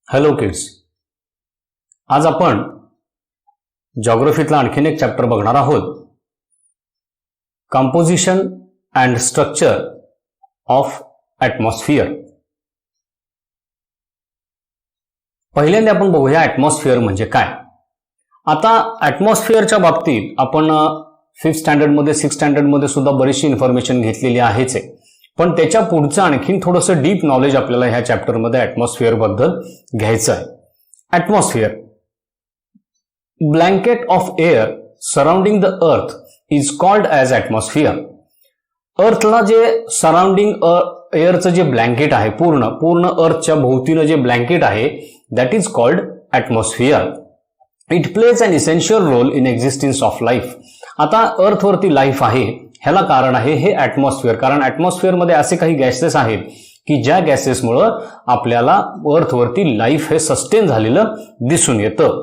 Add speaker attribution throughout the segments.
Speaker 1: Hello kids, आज आपण जॉग्रफीतला आणखीन एक चॅप्टर बघणार आहोत. Composition and structure of atmosphere. पहिल्यांदा आपण बघूया ॲटमॉस्फिअर म्हणजे काय. आता ॲटमॉस्फिअरच्या बाबतीत आपण 5th स्टँडर्डमध्ये 6th स्टँडर्डमध्ये सुद्धा बरीचशी इन्फॉर्मेशन घेतलेली आहेच आहे, पण त्याच्या पुढचं आणखीन थोडंसं डीप नॉलेज आपल्याला ह्या चॅप्टरमध्ये ॲटमॉस्फिअर बद्दल घ्यायचं आहे. Atmosphere, blanket of air surrounding the earth is called as atmosphere. अर्थला जे सराउंडिंग एअरचं जे ब्लँकेट आहे, पूर्ण अर्थच्या भोवतीनं जे ब्लँकेट आहे, that is called atmosphere. It plays an essential role in existence of life. आता अर्थवरती लाईफ आहे ह्याला कारण आहे हे ॲटमॉस्फिअर, कारण ॲटमॉस्फिअरमध्ये असे काही गॅसेस आहेत की ज्या गॅसेसमुळं आपल्याला अर्थवरती लाईफ हे सस्टेन झालेलं दिसून येतं.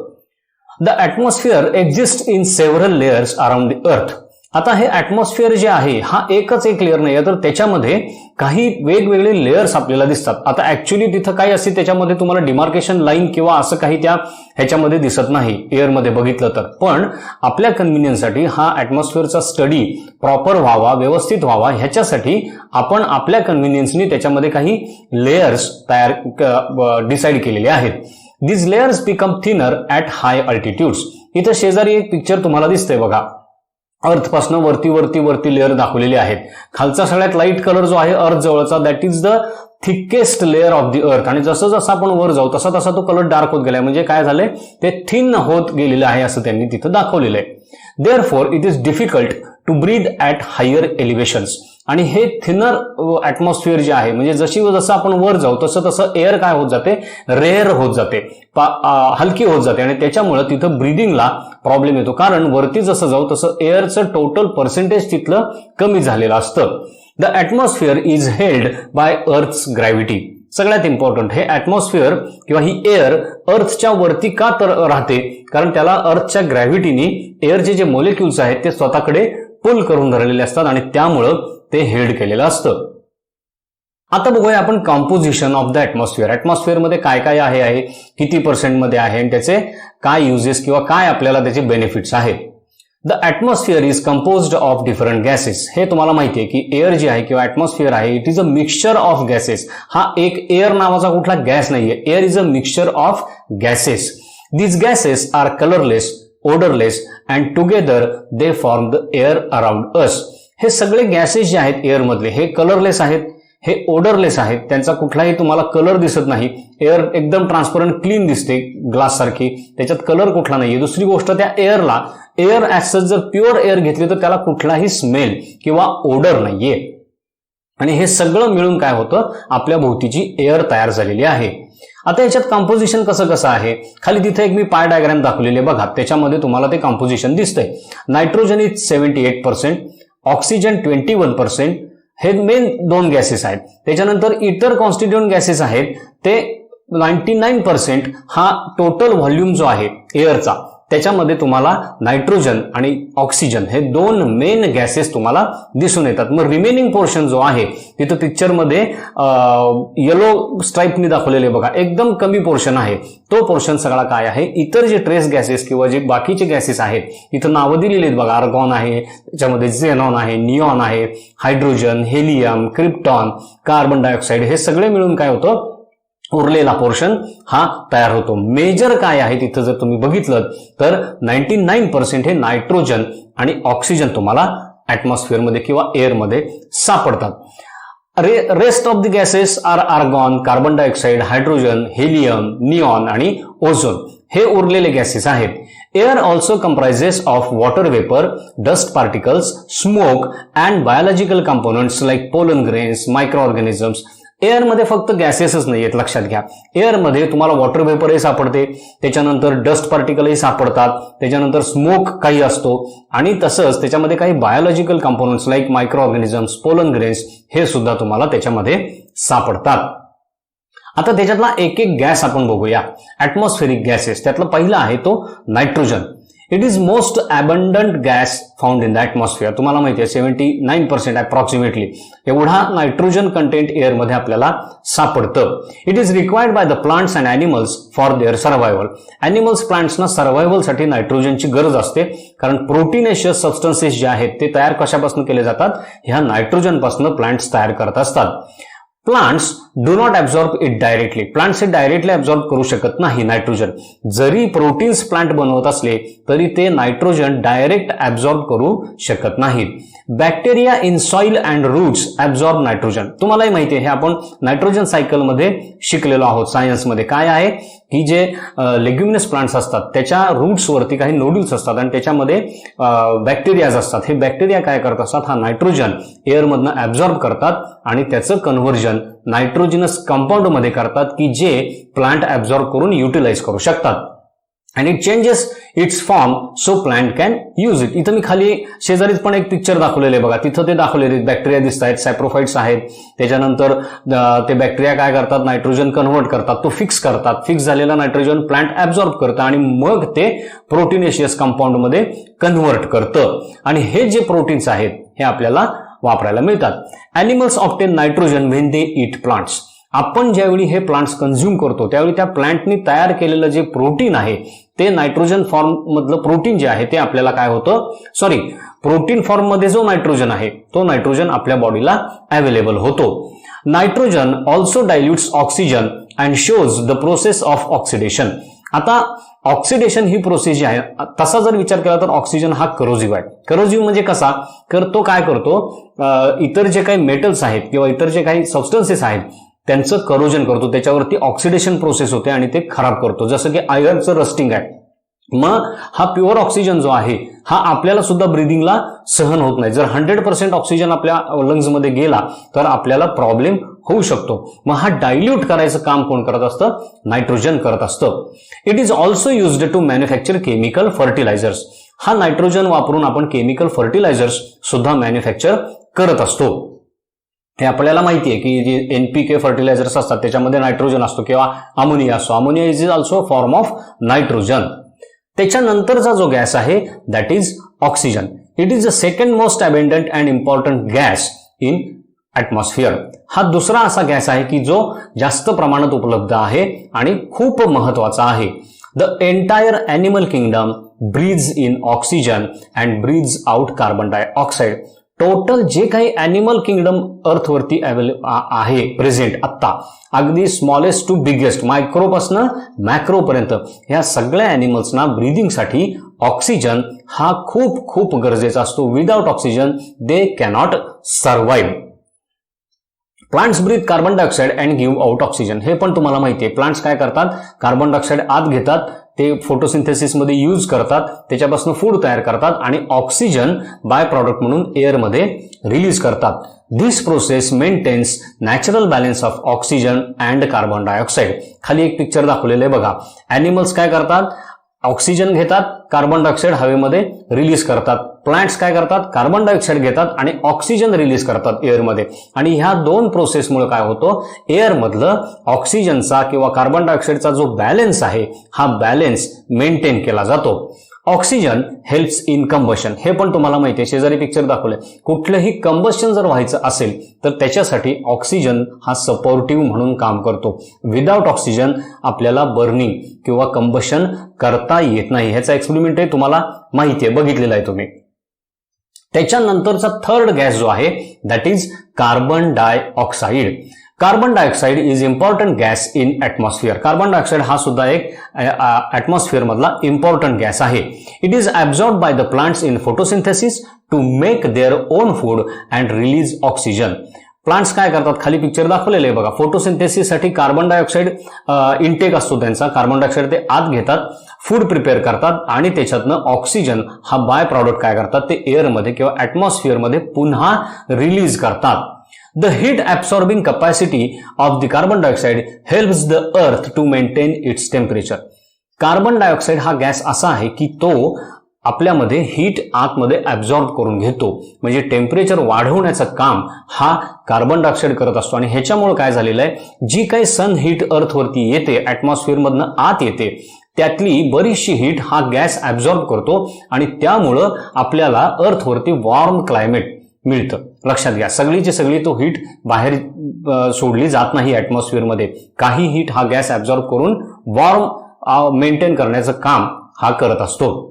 Speaker 1: The atmosphere exist in several layers around the earth. आता हे ॲटमॉस्फिअर जे आहे हा एकच एक लेअर नाही, तर त्याच्यामध्ये काही वेगवेगळे लेयर्स आपल्याला दिसतात. आता ऍक्च्युली तिथं काय असते त्याच्यामध्ये तुम्हाला डिमार्केशन लाईन किंवा असं काही त्या ह्याच्यामध्ये दिसत नाही एअरमध्ये बघितलं तर, पण आपल्या कन्व्हिनियन्ससाठी हा ॲटमॉस्फिअरचा स्टडी प्रॉपर व्हावा, व्यवस्थित व्हावा, ह्याच्यासाठी आपण आपल्या कन्व्हिनियन्सनी त्याच्यामध्ये काही लेयर्स डिसाईड केलेले आहेत. This layers become thinner at high altitudes. इथं शेजारी एक पिक्चर तुम्हाला दिसतंय बघा. अर्थपासून वरती लेअर दाखवलेले आहेत. खालचा सगळ्यात लाईट कलर जो आहे अर्थ जवळचा, that is the thickest layer of the अर्थ. आणि जसं जसं आपण वर जाऊ तसा तसा तो कलर डार्क होत गेलाय, म्हणजे काय झालंय ते थिन होत गेलेलं आहे असं त्यांनी तिथं दाखवलेलं आहे. Therefore it is difficult to breathe at higher elevations. आणि हे थिनर ॲटमॉस्फिअर जे आहे, म्हणजे जसं आपण वर जाऊ तसं तसं एअर काय होत जाते, रेअर होत जाते, हलकी होत जाते, आणि त्याच्यामुळे तिथं ब्रीदिंगला प्रॉब्लेम येतो. कारण वरती जसं जाऊ तसं एअरचं टोटल पर्सेंटेज तिथलं कमी झालेलं असतं. The atmosphere is held by earth's gravity. सगळ्यात इम्पॉर्टंट, हे ॲटमॉस्फिअर किंवा ही एअर अर्थच्या वरती का तर राहते, कारण त्याला अर्थच्या ग्रॅव्हिटीनी एअरचे जे मॉलिक्युल्स आहेत ते स्वतःकडे पुल करून धरलेले असतात आणि त्यामुळं ते हेल्ड केलेलं असतं. आता बघूया आपण कंपोजिशन ऑफ द ॲटमॉस्फिअर. ॲटमॉस्फिअरमध्ये काय काय आहे, किती पर्सेंटमध्ये आहे, आणि त्याचे काय युजेस किंवा काय आपल्याला त्याचे बेनिफिट्स आहेत. The atmosphere is composed of different gases. हे तुम्हाला माहिती आहे की एअर जे आहे किंवा ॲटमॉस्फिअर आहे, it is a mixture of gases. हा एक एअर नावाचा कुठला गॅस नाहीये, air is a mixture of gases. These gases are colourless, odourless and together they form the air around us. हे सगळे गॅसेस जे आहेत एअरमधले, हे कलरलेस आहेत, हे ओडरलेस आहेत, त्यांचा कुठलाही तुम्हाला कलर दिसत नाही. एअर एकदम ट्रान्सपरंट क्लीन दिसते ग्लास सारखी, त्याच्यात कलर कुठला नाहीये. दुसरी गोष्ट, त्या एअरला एअर ऍज जर प्युअर एअर घेतली तर त्याला कुठलाही स्मेल किंवा ओडर नाहीये. आणि हे सगळं मिळून काय होतं, आपल्या भोवतीची एअर तयार झालेली आहे. आता याच्यात कंपोजिशन कसं आहे, खाली तिथे एक मी पाय डायग्राम दाखवलेले बघा, त्याच्यामध्ये तुम्हाला ते कंपोजिशन दिसतंय. Nitrogen is 78%, oxygen 21%. हे मेन दोन गॅसेस आहेत. त्याच्यानंतर इतर कॉन्स्टिट्यूएंट गॅसेस आहेत ते 99%. हा टोटल व्हॉल्यूम जो आहे एअरचा, त्याच्यामध्ये तुम्हाला नायट्रोजन आणि ऑक्सिजन हे दोन मेन गॅसेस तुम्हाला दिसून येतात. मग रिमेनिंग पोर्शन जो आहे तिथं पिक्चरमध्ये येलो स्ट्राईपनी दाखवलेले बघा, एकदम कमी पोर्शन आहे. तो पोर्शन सगळा काय आहे, इतर जे ट्रेस गॅसेस किंवा जे बाकीचे गॅसेस आहेत इथं नावं दिलेली आहेत बघा. आर्गॉन आहे, त्याच्यामध्ये झेनॉन आहे, निऑन आहे, hydrogen, helium, krypton, carbon dioxide, हे सगळे मिळून काय होतं, उरलेला पोर्शन हा तयार होतो. मेजर काय आहे तिथं जर तुम्ही बघितलं तर 99% हे नायट्रोजन आणि ऑक्सिजन तुम्हाला ॲटमॉस्फिअरमध्ये किंवा एअरमध्ये सापडतात. Rest of the gases are argon, carbon dioxide, hydrogen, helium, neon आणि ओझोन. हे उरलेले गॅसेस आहेत. Air also comprises of water vapour, dust particles, smoke and biological components like pollen grains, micro organisms. एअरमध्ये फक्त गॅसेसच नाही आहेत, लक्षात घ्या. एअरमध्ये तुम्हाला वॉटर वेपरही सापडते, त्याच्यानंतर डस्ट पार्टिकलही सापडतात, त्याच्यानंतर स्मोक काही असतो, आणि तसंच त्याच्यामध्ये काही biological components like micro organisms, pollen grains हे सुद्धा तुम्हाला त्याच्यामध्ये सापडतात. आता त्याच्यातला एक एक गॅस आपण बघूया, ॲटमॉस्फेरिक गॅसेस. त्यातला पहिला आहे तो nitrogen. It is most abundant gas found in the atmosphere. तुम्हाला माहिती आहे 79% अप्रॉक्सिमेटली एवढा नायट्रोजन कंटेंट एअरमध्ये आपल्याला सापडतं. It is required by the plants and animals for their survival. Animals प्लांट्सना सर्व्हायव्हलसाठी नायट्रोजनची गरज असते, कारण प्रोटीनेशियस सबस्टन्सेस जे आहेत ते तयार कशापासून केले जातात, ह्या नायट्रोजनपासून प्लांट्स तयार करत असतात. Plants do not absorb it directly. Plants हे डायरेक्टली ॲब्झॉर्ब करू शकत नाही नायट्रोजन. जरी प्रोटीन्स प्लांट बनवत असले तरी ते नायट्रोजन डायरेक्ट ॲब्झॉर्ब करू शकत नाहीत. Bacteria in soil and roots absorb nitrogen. तुम्हालाही माहिती आहे, हे आपण नायट्रोजन सायकलमध्ये शिकलेलो आहोत सायन्समध्ये. काय आहे की जे लेग्युमिनस प्लांट्स असतात त्याच्या रूट्सवरती काही नोड्यूल्स असतात आणि त्याच्यामध्ये बॅक्टेरियाज असतात. हे बॅक्टेरिया काय करत असतात, हा नायट्रोजन एअरमधनं ॲब्झॉर्ब करतात आणि त्याचं कन्व्हर्जन नायट्रोजिनस कंपाऊंडमध्ये करतात की जे प्लांट ॲब्झॉर्ब करून युटिलाइज करू शकतात. And it changes it's form so plant can use it. इथं मी खाली शेजारीच पण एक पिक्चर दाखवलेलं आहे बघा. तिथं ते दाखवलेले बॅक्टेरिया दिसत आहेत, सॅप्रोफाइट्स आहेत. त्याच्यानंतर ते बॅक्टेरिया काय करतात, नायट्रोजन कन्व्हर्ट करतात, तो फिक्स करतात. फिक्स झालेला नायट्रोजन प्लांट ॲब्झॉर्ब करतं आणि मग ते प्रोटीनेशियस कंपाऊंडमध्ये कन्व्हर्ट करतं. आणि हे जे प्रोटीन्स आहेत हे आपल्याला वापरायला मिळतात. Animals obtain nitrogen when they eat plants. आपण ज्यावेळी हे प्लांट्स कंझ्युम करतो त्यावेळी त्या प्लांटनी तयार केलेलं जे प्रोटीन आहे ते नायट्रोजन फॉर्म मधलं प्रोटीन जे आहे ते आपल्याला काय होतं, प्रोटीन फॉर्म मध्ये जो नायट्रोजन आहे तो नायट्रोजन आपल्या बॉडीला अवेलेबल होतो. Nitrogen also dilutes oxygen and shows the process of oxidation. आता ऑक्सिडेशन ही प्रोसेस जी आहे, तसा जर विचार केला तर ऑक्सिजन हा करोजिव्ह आहे. करोजिव्ह म्हणजे कसा, तो काय करतो, इतर जे काही मेटल्स आहेत किंवा इतर जे काही सबस्टन्सेस आहेत त्यांचं करोजन करतो, त्याच्यावरती ऑक्सिडेशन प्रोसेस होते आणि ते खराब करतो. जसं की आयर्नचं रस्टिंग आहे. मग हा प्युअर ऑक्सिजन जो आहे हा आपल्याला सुद्धा ब्रिदिंगला सहन होत नाही. जर 100% ऑक्सिजन आपल्या लंग्समध्ये गेला तर आपल्याला प्रॉब्लेम होऊ शकतो. मग हा डायल्यूट करायचं काम कोण करत असतं, नायट्रोजन करत असतं. It is also used to manufacture chemical fertilisers. हा नायट्रोजन वापरून आपण केमिकल फर्टिलायझर्स सुद्धा मॅन्युफॅक्चर करत असतो. हे आपल्याला माहिती आहे की जे NPK फर्टिलायझर्स असतात त्याच्यामध्ये नायट्रोजन असतो किंवा अमोनिया असतो. Ammonia is also form of nitrogen. त्याच्यानंतरचा जो गॅस आहे that is oxygen. It is the second most abundant and important gas in atmosphere. हा दुसरा असा गॅस आहे की जो जास्त प्रमाणात उपलब्ध आहे आणि खूप महत्वाचा आहे. The entire animal kingdom breathes in oxygen and breathes out carbon dioxide. Total जे काही ॲनिमल किंगडम अर्थवरती आहे प्रेझेंट आत्ता, अगदी स्मॉलेस्ट टू बिगेस्ट, मायक्रोपासनं मॅक्रोपर्यंत ह्या सगळ्या ॲनिमल्सना ब्रीदिंगसाठी ऑक्सिजन हा खूप खूप गरजेचा असतो. Without oxygen they cannot survive. Plants breathe carbon dioxide and give out oxygen. हे पण तुम्हाला माहिती आहे. प्लांट्स काय करतात, कार्बन डायऑक्साईड आत घेतात, ते फोटोसिंथेसिसमध्ये यूज करतात, त्याच्यापासून फूड तयार करतात आणि ऑक्सिजन बाय प्रॉडक्ट म्हणून एअरमध्ये रिलीज करतात. This process maintains natural balance of oxygen and carbon dioxide. खाली एक पिक्चर दाखवलेलं आहे बघा. ॲनिमल्स काय करतात, ऑक्सिजन घेतात, कार्बन डायऑक्साईड हवेमध्ये रिलीज करतात. प्लांट्स काय करतात, कार्बन डायऑक्साईड घेतात आणि ऑक्सिजन रिलीज करतात एअरमध्ये. आणि ह्या दोन प्रोसेसमुळे काय होतं, एअरमधलं ऑक्सिजनचा किंवा कार्बन डायऑक्साईडचा जो बॅलन्स आहे हा बॅलन्स मेंटेन केला जातो. Oxygen helps in combustion. हे पण तुम्हाला माहिती आहे, शेजारी पिक्चर दाखवले. कुठलंही कंबशन जर व्हायचं असेल तर त्याच्यासाठी ऑक्सिजन हा सपोर्टिव्ह म्हणून काम करतो. विदाउट ऑक्सिजन आपल्याला बर्निंग किंवा कंबशन करता येत नाही. ह्याचा एक्सपेरिमेंट आहे, तुम्हाला माहिती आहे, बघितलेला आहे तुम्ही. त्याच्यानंतरचा थर्ड गॅस जो आहे that is carbon dioxide. Carbon dioxide is important gas in atmosphere. Carbon dioxide हा सुद्धा एक ॲटमॉस्फिअर मधला इम्पॉर्टंट गॅस आहे. It is absorb by the plants in photosynthesis to make their own food and release oxygen. Plants काय करतात, खाली picture दाखवलेले आहे बघा. फोटोसिंथेसिससाठी कार्बन डायऑक्साईड इनटेक असतो त्यांचा. कार्बन डायऑक्साईड ते आत घेतात, फूड प्रिपेअर करतात आणि त्याच्यातनं ऑक्सिजन हा बाय प्रॉडक्ट काय करतात, ते एअरमध्ये किंवा ॲटमॉस्फिअरमध्ये पुन्हा रिलीज करतात. The heat absorbing capacity of the carbon dioxide helps the earth to maintain its temperature. Carbon dioxide हा गॅस असा आहे की तो आपल्यामध्ये हीट आतमध्ये ॲब्झॉर्ब करून घेतो. म्हणजे टेम्परेचर वाढवण्याचं काम हा कार्बन डायऑक्साईड करत असतो. आणि ह्याच्यामुळे काय झालेलं आहे, जी काही सन हीट अर्थवरती येते, ॲटमॉस्फिअरमधनं आत येते, त्यातली बरीचशी हीट हा गॅस ऍब्झॉर्ब करतो आणि त्यामुळं आपल्याला अर्थवरती वॉर्म क्लायमेट मिळतं. लक्षात घ्या, सगळीची सगळी तो हीट बाहेर सोडली जात नाही ॲटमॉस्फिअरमध्ये. काही हीट हा गॅस ऍब्झॉर्ब करून वॉर्म मेंटेन करण्याचं काम हा करत असतो.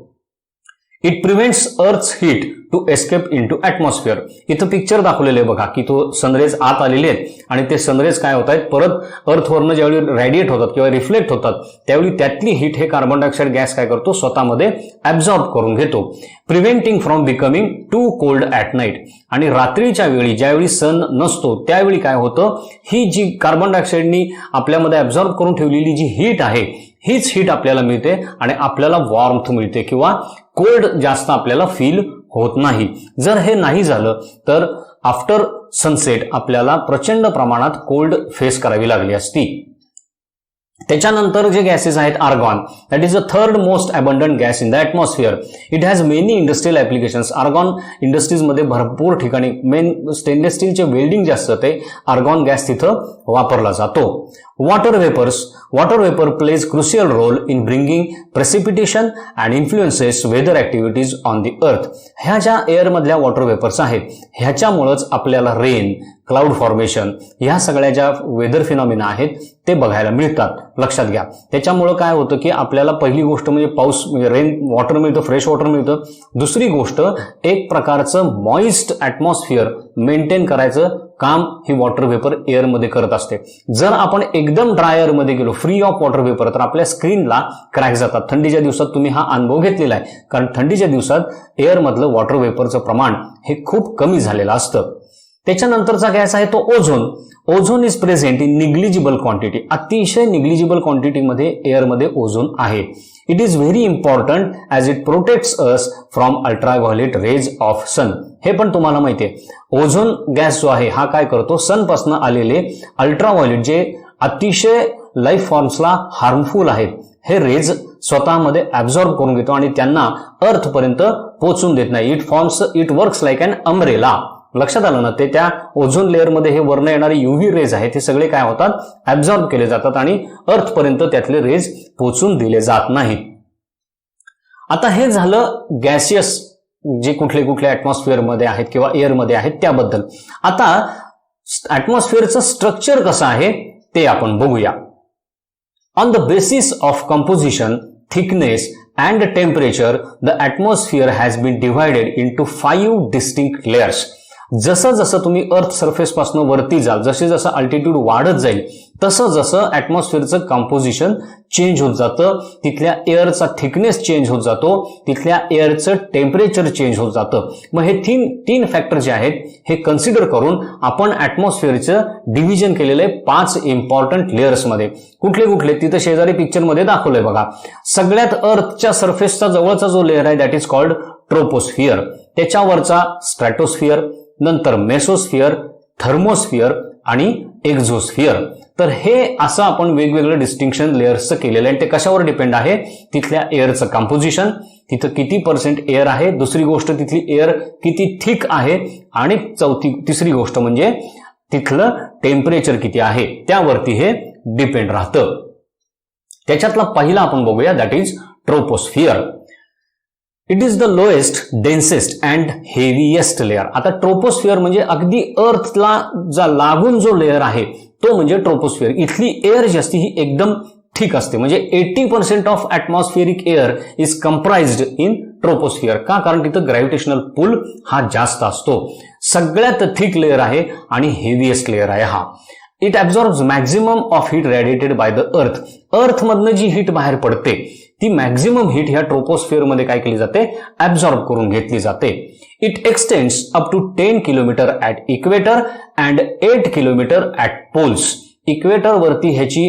Speaker 1: It prevents earth's heat to escape in to atmosphere. इथं पिक्चर दाखवलेलं आहे बघा की तो सनरेज आत आलेले आहेत आणि ते सनरेज काय होत आहेत, परत अर्थवरनं ज्यावेळी रॅडिएट होतात किंवा रिफ्लेक्ट होतात त्यावेळी त्यातली हीट हे कार्बन डायऑक्साईड गॅस काय करतो, स्वतःमध्ये ऍब्झॉर्ब करून घेतो. Preventing from becoming too cold at night. आणि रात्रीच्या वेळी ज्यावेळी सन नसतो त्यावेळी काय होतं, ही जी कार्बन डायऑक्साईडनी आपल्यामध्ये ऍब्झॉर्ब करून ठेवलेली जी हीट आहे हीच हीट आपल्याला मिळते आणि आपल्याला वॉर्मथ मिळते किंवा कोल्ड जास्त आपल्याला फील होत नाही. जर हे नाही झालं तर आफ्टर सनसेट आपल्याला प्रचंड प्रमाणात कोल्ड फेस करावी लागली असती. त्याच्यानंतर जे गॅसेस आहेत, argon, that is a third most abundant gas in the atmosphere. It has many industrial applications. Argon इंडस्ट्रीजमध्ये भरपूर ठिकाणी मेन स्टेनलेस स्टीलचे वेल्डिंग जे असतं ते आर्गॉन गॅस तिथं वापरला जातो. Water vapour plays crucial role in bringing precipitation and influences weather activities on the earth. ह्या ज्या एअरमधल्या वॉटर वेपर्स आहेत ह्याच्यामुळंच आपल्याला रेन, क्लाउड फॉर्मेशन ह्या सगळ्या ज्या वेदर फिनॉमिना आहेत ते बघायला मिळतात. लक्षात घ्या, त्याच्यामुळं काय होतं की आपल्याला पहिली गोष्ट म्हणजे पाऊस म्हणजे रेन वॉटर मिळतं, फ्रेश वॉटर मिळतं. दुसरी गोष्ट एक प्रकारचं मॉइस्ट ॲटमॉस्फिअर मेंटेन करायचं काम ही वॉटर वेपर एअरमध्ये करत असते. जर आपण एकदम ड्राय एअरमध्ये गेलो फ्री ऑफ वॉटर वेपर तर आपल्या स्क्रीनला क्रॅक जातात. थंडीच्या दिवसात तुम्ही हा अनुभव घेतलेला आहे, कारण थंडीच्या दिवसात एअरमधलं वॉटर वेपरचं प्रमाण हे खूप कमी झालेलं असतं. त्याच्यानंतरचा गॅस आहे तो ozone. Ozone is present in negligible quantity. अतिशय निग्लिजिबल क्वांटिटीमध्ये एअरमध्ये ओझोन आहे. It is very important as it protects us from ultraviolet rays of sun. हे पण तुम्हाला माहिती आहे, ओझोन गॅस जो आहे हा काय करतो, सनपासून आलेले अल्ट्राव्हायोलेट जे अतिशय लाईफ फॉर्म्सला हार्मफुल आहेत हे रेज स्वतःमध्ये ऍब्झॉर्ब करून घेतो आणि त्यांना अर्थपर्यंत पोहोचून देत नाही. It works like an umbrella. लक्षात आलं ना, ते त्या ओझोन लेअरमध्ये हे वर्ण येणारे युव्ही रेज आहेत हे सगळे काय होतात, ऍब्झॉर्ब केले जातात आणि अर्थपर्यंत त्यातले रेज पोहोचून दिले जात नाहीत. आता हे झालं गॅसियस जे कुठले कुठले ॲटमॉस्फिअरमध्ये आहेत किंवा एअरमध्ये आहेत त्याबद्दल. आता ॲटमॉस्फिअरचं स्ट्रक्चर कसं आहे ते आपण बघूया. On the basis of composition, thickness and temperature, the atmosphere has been divided into 5 distinct layers. जसं जसं तुम्ही अर्थ सरफेस पासून वरती जाल, जसे जसं अल्टिट्यूड वाढत जाईल तसं जसं ॲटमॉस्फिअरचं कंपोजिशन चेंज होत जातं, तिथल्या एअरचा थिकनेस चेंज होत जातो, तिथल्या एअरचं टेम्परेचर चेंज होत जातं. मग हे तीन फॅक्टर जे आहेत हे कन्सिडर करून आपण ॲटमॉस्फिअरचं डिव्हिजन केलेलं आहे 5 इम्पॉर्टंट लेयर्समध्ये. कुठले कुठले तिथं शेजारी पिक्चरमध्ये दाखवलंय बघा. सगळ्यात अर्थच्या सरफेसचा जवळचा जो लेअर आहे दॅट इज कॉल्ड ट्रोपोस्फिअर. त्याच्यावरचा स्ट्रॅटोस्फिअर, नंतर मेसोस्फिअर, थर्मोस्फिअर आणि एक्झोस्फिअर. तर हे असं आपण वेगवेगळं डिस्टिंक्शन लेयर्सचं केलेलं आहे. ते कशावर डिपेंड आहे, तिथल्या एअरचं कंपोजिशन, तिथं किती पर्सेंट एअर आहे, दुसरी गोष्ट तिथली एअर किती थिक आहे आणि तिसरी गोष्ट म्हणजे तिथलं टेम्परेचर किती आहे त्यावरती हे डिपेंड राहतं. त्याच्यातला पहिला आपण बघूया that is troposphere. It is the lowest, densest and heaviest layer. आता ट्रोपोस्फिअर म्हणजे अगदी अर्थला लागून जो लेअर आहे तो म्हणजे ट्रोपोस्फिअर. इथली एअर जी असते ही एकदम थिक असते, म्हणजे 80% of atmospheric air is comprised in troposphere. का? कारण तिथं ग्रॅव्हिटेशनल पुल हा जास्त असतो. सगळ्यात थिक लेअर आहे आणि हेवीएस्ट लेअर आहे हा. It absorbs maximum of heat radiated by the earth. अर्थमधनं जी हीट बाहेर पडते ती मॅक्झिमम हीट ह्या ट्रोपोस्फिअरमध्ये काय केली जाते, ॲब्झॉर्ब करून घेतली जाते. It extends up to 10 kilometre at equator and 8 kilometre at poles. Equator वरती ह्याची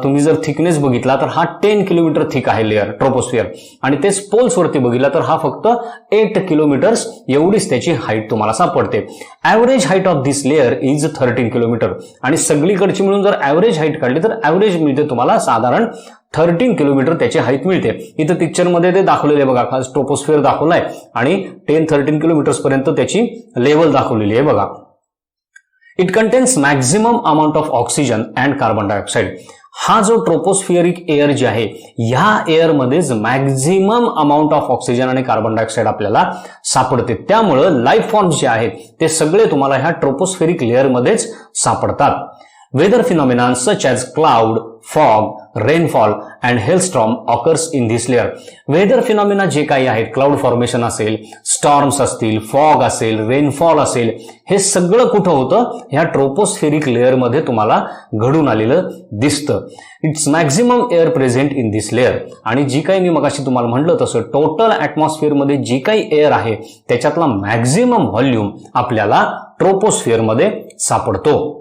Speaker 1: तुम्ही जर थिकनेस बघितला तर हा 10 किलोमीटर थिक आहे लेअर ट्रोपोस्फिअर, आणि तेच पोल्स वरती बघितला तर हा फक्त 8 किलोमीटर्स एवढीच त्याची हाईट तुम्हाला सापडते. Average height of this layer is 13 kilometre, आणि सगळीकडची मिळून जर ॲव्हरेज हाईट काढली तर ॲव्हरेज मिळते तुम्हाला साधारण 13 किलोमीटर त्याची हाईट मिळते. इथं पिक्चरमध्ये ते दाखवलेले बघा, खास ट्रोपोस्फिअर दाखवलाय आणि 10-13 किलोमीटर्स पर्यंत त्याची लेवल दाखवलेली आहे बघा. It contains maximum amount of oxygen and carbon dioxide. हा जो ट्रोपोस्फिअरिक एअर जे आहे ह्या एअरमध्येच मॅक्झिमम अमाऊंट ऑफ ऑक्सिजन आणि कार्बन डायऑक्साईड आपल्याला सापडते. त्यामुळं लाईफ फॉर्म्स जे आहेत ते सगळे तुम्हाला ह्या ट्रोपोस्फेरिक लेअरमध्येच सापडतात. Weather phenomena such as cloud, fog, rainfall and hailstorm occurs in this layer. Weather phenomena जे काही आहेत, क्लाउड फॉर्मेशन असेल, स्टॉर्म्स असतील, फॉग असेल, रेनफॉल असेल, हे सगळं कुठं होतं? ह्या ट्रोपोस्फेरिक लेअर मध्ये तुम्हाला घडून आलेलं दिसतं. It's maximum air present in this layer. आणि जी काही मी मगाशी तुम्हाला म्हटलं तसं टोटल ऍटमॉस्फिअर मध्ये जी काही एअर आहे त्याच्यातला मॅक्झिमम व्हॉल्यूम आपल्याला ट्रोपोस्फिअर मध्ये सापडतो.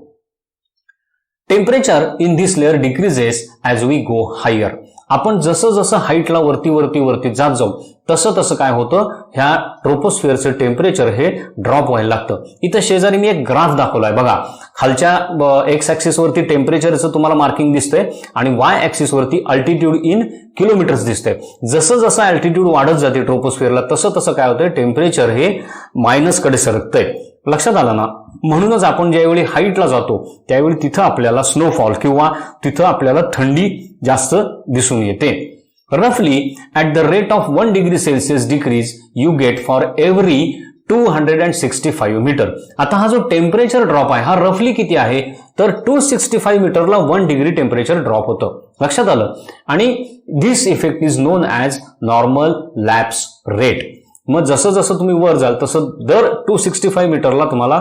Speaker 1: Temperature in this layer decreases as we go higher. आपण जसं जसं हाईटला वरती जात जाऊ तसं तसं काय होतं, ह्या ट्रोपोस्फिअरचं टेम्परेचर हे ड्रॉप व्हायला लागतं. इथं शेजारी मी एक ग्राफ दाखवलाय बघा. खालच्या एक्स ऍक्सिस वरती टेम्परेचरचं तुम्हाला मार्किंग दिसतंय आणि वाय ऍक्सिस वरती अल्टिट्यूड इन किलोमीटर्स दिसतंय. जसं जसं अल्टिट्यूड वाढत जाते ट्रोपोस्फिअरला तसं तसं काय होतंय, टेम्परेचर हे मायनसकडे सरकतंय. लक्षात आलं ना? म्हणूनच आपण ज्यावेळी हाईटला जातो त्यावेळी तिथं आपल्याला स्नोफॉल किंवा तिथं आपल्याला थंडी जास्त दिसून येते. रफली at the rate of 1 degree Celsius decrease you get for every 265 metre. आता हा जो टेम्परेचर ड्रॉप आहे हा रफली किती आहे, तर 265 मीटरला 1 डिग्री टेम्परेचर ड्रॉप होतं. लक्षात आलं? आणि this effect is known as normal lapse rate. मग जसं जसं तुम्ही वर जाल तसं दर 265 मीटरला तुम्हाला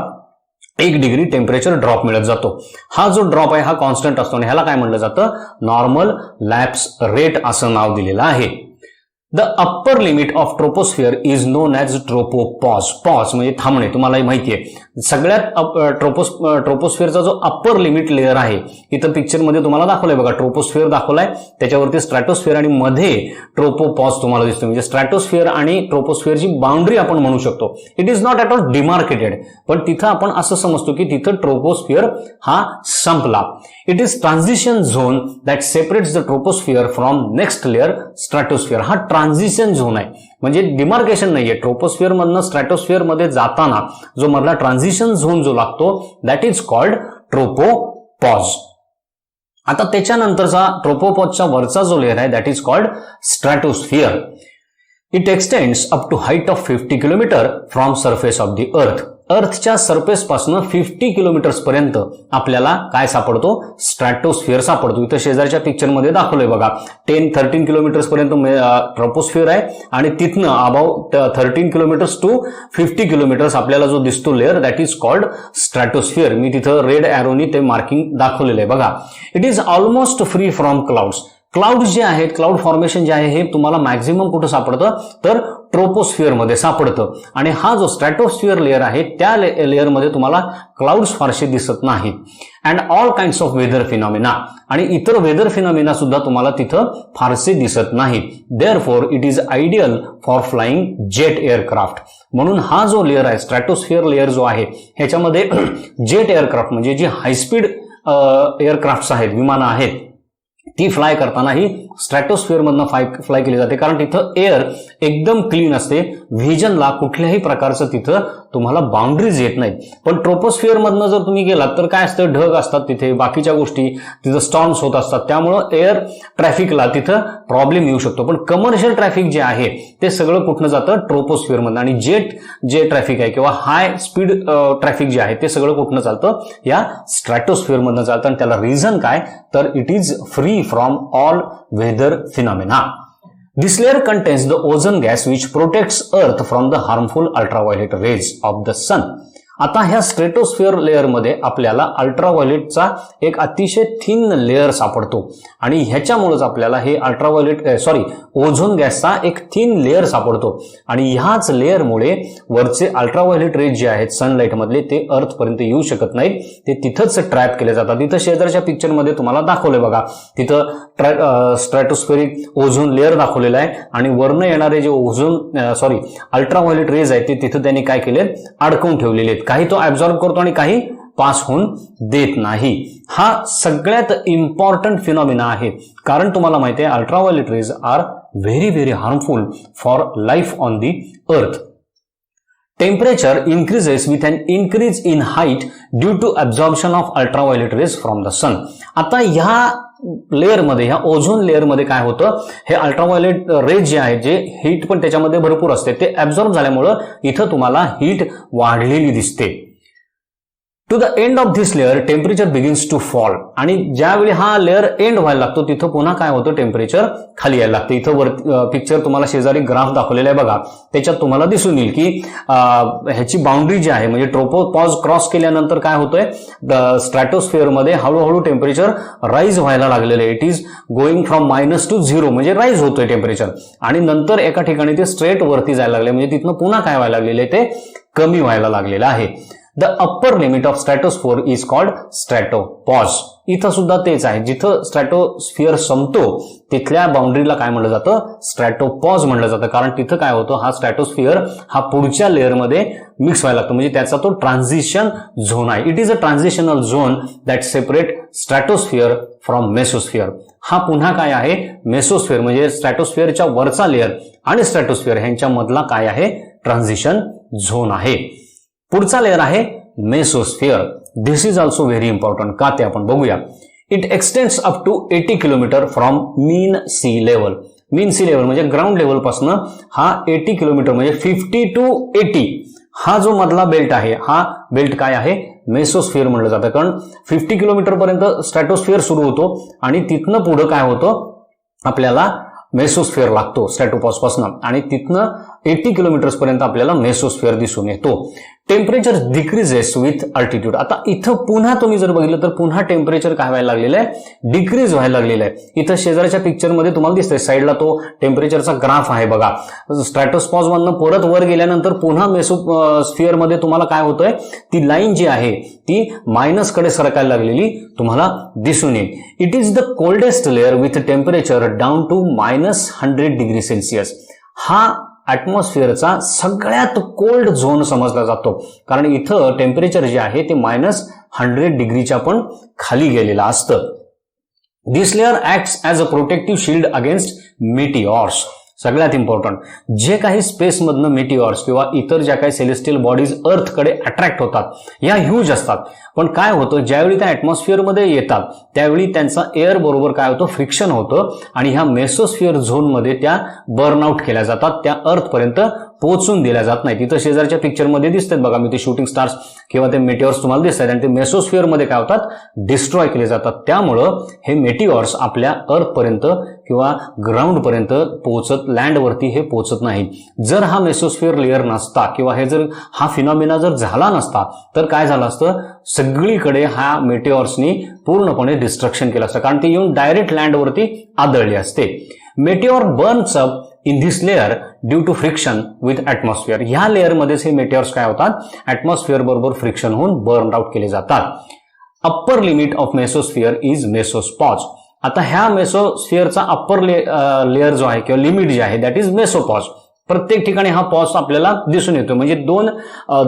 Speaker 1: 1 डिग्री टेम्परेचर ड्रॉप मिळत जातो. हा जो ड्रॉप आहे हा कॉन्स्टंट असतो आणि ह्याला काय म्हटलं जातं, नॉर्मल लॅप्स रेट असं नाव दिलेलं आहे. The upper limit of troposphere is known as tropopause. Pause म्हणजे थांबणे, तुम्हालाही माहिती आहे. सगळ्यात ट्रोपोस्फिअरचा जो अप्पर लिमिट लेअर आहे, इथं पिक्चरमध्ये तुम्हाला दाखवलंय बघा, ट्रोपोस्फिअर दाखवलाय, त्याच्यावरती स्ट्रॅटोस्फिअर आणि मध्ये ट्रोपोपॉज तुम्हाला दिसतो. म्हणजे स्ट्रॅटोस्फिअर आणि ट्रोपोस्फिअरची बाउंड्री आपण म्हणू शकतो. It is not at all demarcated, पण तिथं आपण असं समजतो की तिथं ट्रोपोस्फिअर हा संपला. It is transition zone that separates the troposphere from next layer stratosphere. हा ट्रान्झिशन झोन आहे, म्हणजे डिमार्केशन नाहीये. ट्रोपोस्फिअर मधनं स्ट्रॅटोस्फिअर मध्ये जाताना जो मधला ट्रान्झिशन झोन जो लागतो दॅट इज कॉल्ड ट्रोपोपॉज. आता त्याच्यानंतरचा ट्रोपोपॉजच्या वरचा जो लेअर आहे that is called stratosphere. It extends up to height of 50 kilometre from surface of the earth. अर्थच्या सरफेस पासून 50 किलोमीटर्स पर्यंत आपल्याला काय सापडतो, स्ट्रॅटोस्फिअर सापडतो. इथं शेजारच्या पिक्चरमध्ये दाखवलंय बघा, 10-13 किलोमीटर्स पर्यंत ट्रोपोस्फिअर आहे आणि तिथनं अबाउट 13 किलोमीटर्स टू 50 किलोमीटर्स आपल्याला जो दिसतो लेअर दॅट इज कॉल्ड स्ट्रॅटोस्फिअर. मी तिथं रेड ॲरोनी ते मार्किंग दाखवलेलं आहे बघा. It is almost free from clouds. Cloud जे आहेत, क्लाउड फॉर्मेशन जे आहे हे तुम्हाला मॅक्झिमम कुठं सापडतं, तर ट्रोपोस्फिअर मध्ये सापडतं. आणि हा जो स्ट्रॅटोस्फिअर लेअर आहे त्या लेअरमध्ये तुम्हाला क्लाउड्स फारसे दिसत नाहीत. And all kinds of weather phenomena, आणि इतर वेदर फिनॉमिना सुद्धा तुम्हाला तिथं फारसे दिसत नाहीत. Therefore it is ideal for flying jet aircraft. म्हणून हा जो लेअर आहे स्ट्रॅटोस्फिअर लेअर जो आहे ह्याच्यामध्ये जेट एअरक्राफ्ट म्हणजे जी हायस्पीड एअरक्राफ्ट्स आहेत, विमानं आहेत, ती फ्लाय करतानाही स्ट्रॅटोस्फिअर मधनं फ्लाय केली जाते. कारण तिथं एअर एकदम क्लीन असते, व्हिजनला कुठल्याही प्रकारचं तिथं तुम्हाला बाउंड्रीज येत नाहीत. पण ट्रोपोस्फिअर मधनं जर तुम्ही गेलात तर काय असतं, ढग असतात तिथे, बाकीच्या गोष्टी तिथं स्टॉर्म्स होत असतात, त्यामुळं एअर ट्रॅफिकला तिथं प्रॉब्लेम येऊ शकतो. पण कमर्शियल ट्रॅफिक जे आहे ते सगळं कुठनं जातं, ट्रोपोस्फिअर मधनं. आणि जे ट्रॅफिक आहे किंवा हाय स्पीड ट्रॅफिक जे आहे ते सगळं कुठनं चालतं, या स्ट्रॅटोस्फिअर मधनं चालतं. आणि त्याला रिझन काय, तर it is free from all weather phenomena. This layer contains the ozone gas which protects Earth from the harmful ultraviolet rays of the sun. आता ह्या स्ट्रेटोस्फिअर लेअर मध्ये आपल्याला अल्ट्राव्हायोलेटचा एक अतिशय थिन लेअर सापडतो आणि ह्याच्यामुळेच आपल्याला हे ओझोन गॅसचा एक थिन लेअर सापडतो. आणि ह्याच लेअरमुळे वरचे अल्ट्राव्हायोलेट रेज जे आहेत सनलाईट मधले ते अर्थ पर्यंत येऊ शकत नाहीत, ते तिथंच ट्रॅप केले जातात. तिथं शेजारच्या पिक्चर मध्ये तुम्हाला दाखवलंय बघा, तिथं स्ट्रॅटोस्फेरिक ओझोन लेअर दाखवलेला आहे आणि वरनं येणारे जे अल्ट्राव्हायोलेट रेज आहेत ते तिथं त्यांनी काय केले, अडकवून ठेवलेले आहेत. काही तो ऍब्झॉर्ब करतो आणि काही पास होऊन देत नाही. हा सगळ्यात इम्पॉर्टंट फिनॉमिना आहे, कारण तुम्हाला माहिती आहे ultraviolet rays are very very harmful for life on the earth. Temperature increases with an increase in height due to absorption of ultraviolet rays from the sun. आता ह्या लेअरमध्ये, ह्या ओझोन लेअरमध्ये काय होतं, हे अल्ट्राव्हायोलेट रेज जे आहेत, जे हीट पण त्याच्यामध्ये भरपूर असते, ते ॲब्झॉर्ब झाल्यामुळं इथं तुम्हाला हीट वाढलेली दिसते. To the end of this layer temperature begins to fall. आणि ज्यावेळी हा लेअर एंड व्हायला लागतो तिथं पुन्हा काय होतं, टेम्परेचर खाली यायला लागतं. इथं वर पिक्चर तुम्हाला शेजारी ग्राफ दाखवलेला आहे बघा, त्याच्यात तुम्हाला दिसून येईल की ह्याची बाउंड्री जी आहे, म्हणजे ट्रोपोपॉज क्रॉस केल्यानंतर काय होतंय, स्ट्रॅटोस्फिअरमध्ये हळूहळू टेम्परेचर राईज व्हायला लागलेलं आहे. It is going from minus two zero, म्हणजे राईज होतोय टेम्परेचर, आणि नंतर एका ठिकाणी ते स्ट्रेट वरती जायला लागले, म्हणजे तिथनं पुन्हा काय व्हायला लागलेलं आहे, ते कमी व्हायला लागलेलं आहे. The upper limit of stratosphere is called stratopause. इथं सुद्धा तेच आहे, जिथं स्ट्रॅटोस्फिअर संपतो तिथल्या बाउंड्रीला काय म्हणलं जातं, स्ट्रॅटोपॉज म्हणलं जातं. कारण तिथं काय होतं, हा स्ट्रॅटोस्फिअर हा पुढच्या लेअरमध्ये मिक्स व्हायला लागतो, म्हणजे त्याचा तो ट्रान्झिशन झोन आहे. It is a transitional zone that separate stratosphere from mesosphere. हा पुन्हा काय आहे, मेसोस्फिअर म्हणजे स्ट्रॅटोस्फिअरच्या वरचा लेअर आणि स्ट्रॅटोस्फिअर ह्यांच्या मधला काय आहे, ट्रान्झिशन झोन आहे. पुढचा लेअर आहे mesosphere. This is also very important. का ते आपण बघूया. It extends up to 80 kilometre from mean sea level. Mean sea level म्हणजे ग्राउंड लेवल पासून हा 80 किलोमीटर म्हणजे 50 टू 80 हा जो मधला बेल्ट आहे, हा बेल्ट काय आहे, मेसोस्फिअर म्हणलं जातं. कारण 50 किलोमीटर पर्यंत स्ट्रॅटोस्फिअर सुरू होतो आणि तिथनं पुढं काय होतं, आपल्याला मेसोस्फिअर लागतो स्ट्रॅटोपॉज पासून, आणि तिथनं 80 किलोमीटर्स पर्यंत आपल्याला मेसोस्फिअर दिसून येतो. Temperature decreases with altitude. आता इथं पुन्हा तुम्ही जर बघितलं तर पुन्हा टेम्परेचर काय व्हायला लागलेलं आहे, डिक्रीज व्हायला लागलेलं आहे. इथं शेजारच्या पिक्चरमध्ये तुम्हाला दिसतंय साईडला तो टेम्परेचरचा ग्राफ आहे बघा. स्ट्रॅटोपॉज मधनं परत वर गेल्यानंतर पुन्हा मेसोस्फिअर मध्ये तुम्हाला काय होतंय, ती लाईन जी आहे ती मायनस कडे सरकायला लागलेली तुम्हाला दिसून येईल. It is the coldest layer with temperature down to -100 degree Celsius. हा ॲटमॉस्फिअरचा सगळ्यात कोल्ड झोन समजला जातो, कारण इथं टेम्परेचर जे आहे ते -100 डिग्रीच्या पण खाली गेलेलं असतं. This layer acts as a protective shield against meteors. सगळ्यात इम्पॉर्टंट, जे काही स्पेसमधनं मेटिऑर्स किंवा इतर ज्या काही सेलेस्टियल बॉडीज अर्थकडे अट्रॅक्ट होतात, या ह्यूज असतात. पण काय होतं, ज्यावेळी त्या ॲटमॉस्फिअरमध्ये येतात त्यावेळी त्यांचा एअर बरोबर काय होतं, फ्रिक्शन होतं, आणि ह्या मेसोस्फिअर झोनमध्ये त्या बर्नआउट केल्या जातात, त्या अर्थपर्यंत पोहोचून दिल्या जात नाही. तिथं शेजारच्या पिक्चरमध्ये दिसतात बघा, मी ते शूटिंग स्टार्स किंवा ते मेटिऑर्स तुम्हाला दिसतात, आणि ते मेसोस्फिअरमध्ये काय होतात, डिस्ट्रॉय केले जातात. त्यामुळं हे मेटिऑर्स आपल्या अर्थपर्यंत किंवा ग्राउंडपर्यंत पोहोचत, लँडवरती हे पोहोचत नाही. जर हा मेसोस्फिअर लेअर नसता किंवा हे जर हा फिनॉमिना जर झाला नसता तर काय झालं असतं, सगळीकडे हा मेटिऑर्सनी पूर्णपणे डिस्ट्रक्शन केलं असतं, कारण ते येऊन डायरेक्ट लँडवरती आदळले असते. Meteor burns up in this layer due to friction with atmosphere. ह्या लेअरमध्येच हे मेटिऑर्स काय होतात, ॲटमॉस्फिअर बरोबर फ्रिक्शन होऊन बर्न आउट केले जातात. Upper limit of mesosphere is mesopause. आता ह्या मेसोस्फिअरचा अप्पर लेअर जो आहे किंवा लिमिट जे आहे दॅट इज मेसोपॉज. प्रत्येक ठिकाणी हा पॉज आपल्याला दिसून येतो, म्हणजे दोन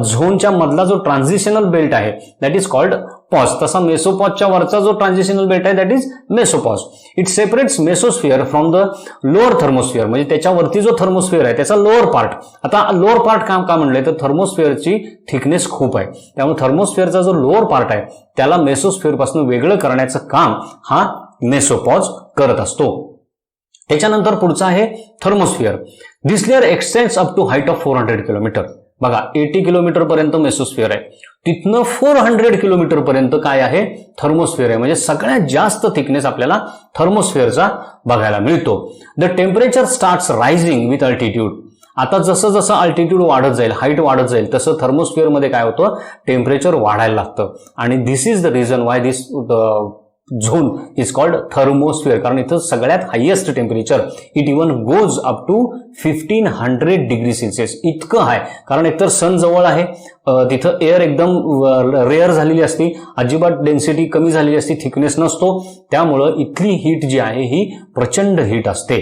Speaker 1: झोनच्या मधला जो ट्रान्झिशनल बेल्ट आहे दॅट इज कॉल्ड पॉज. तसा मेसोपॉजच्या वरचा जो ट्रान्झिशनल बेल्ट आहे that is mesopause. It separates mesosphere from the lower thermosphere. म्हणजे त्याच्यावरती जो थर्मोस्फिअर आहे त्याचा लोअर पार्ट. आता लोअर पार्ट का म्हणलंय तर थर्मोस्फिअरची थिकनेस खूप आहे, त्यामुळे थर्मोस्फिअरचा जो लोअर पार्ट आहे त्याला मेसोस्फिअर पासून वेगळं करण्याचं काम हा मेसोपॉज करत असतो. त्याच्यानंतर पुढचा आहे thermosphere. This layer extends up to height of 400 kilometre. बघा 80 किलोमीटर पर्यंत मेसोस्फिअर आहे, तिथनं 400 किलोमीटर पर्यंत काय आहे, थर्मोस्फिअर आहे. म्हणजे सगळ्यात जास्त थिकनेस आपल्याला थर्मोस्फिअरचा बघायला मिळतो. The temperature starts rising with altitude. आता जसं जसं अल्टिट्यूड वाढत जाईल, हाईट वाढत जाईल, तसं थर्मोस्फिअरमध्ये काय होतं, टेम्परेचर वाढायला लागतं. आणि this is the reason why this zone is called thermosphere, कारण इथं सगळ्यात highest temperature it even goes up to 1500 degree Celsius. इतकं आहे कारण एकतर सन जवळ आहे, तिथं एअर एकदम रेअर झालेली असते, अजिबात डेन्सिटी कमी झालेली असते, थिकनेस नसतो, त्यामुळं इथली हीट जी आहे ही प्रचंड हीट असते.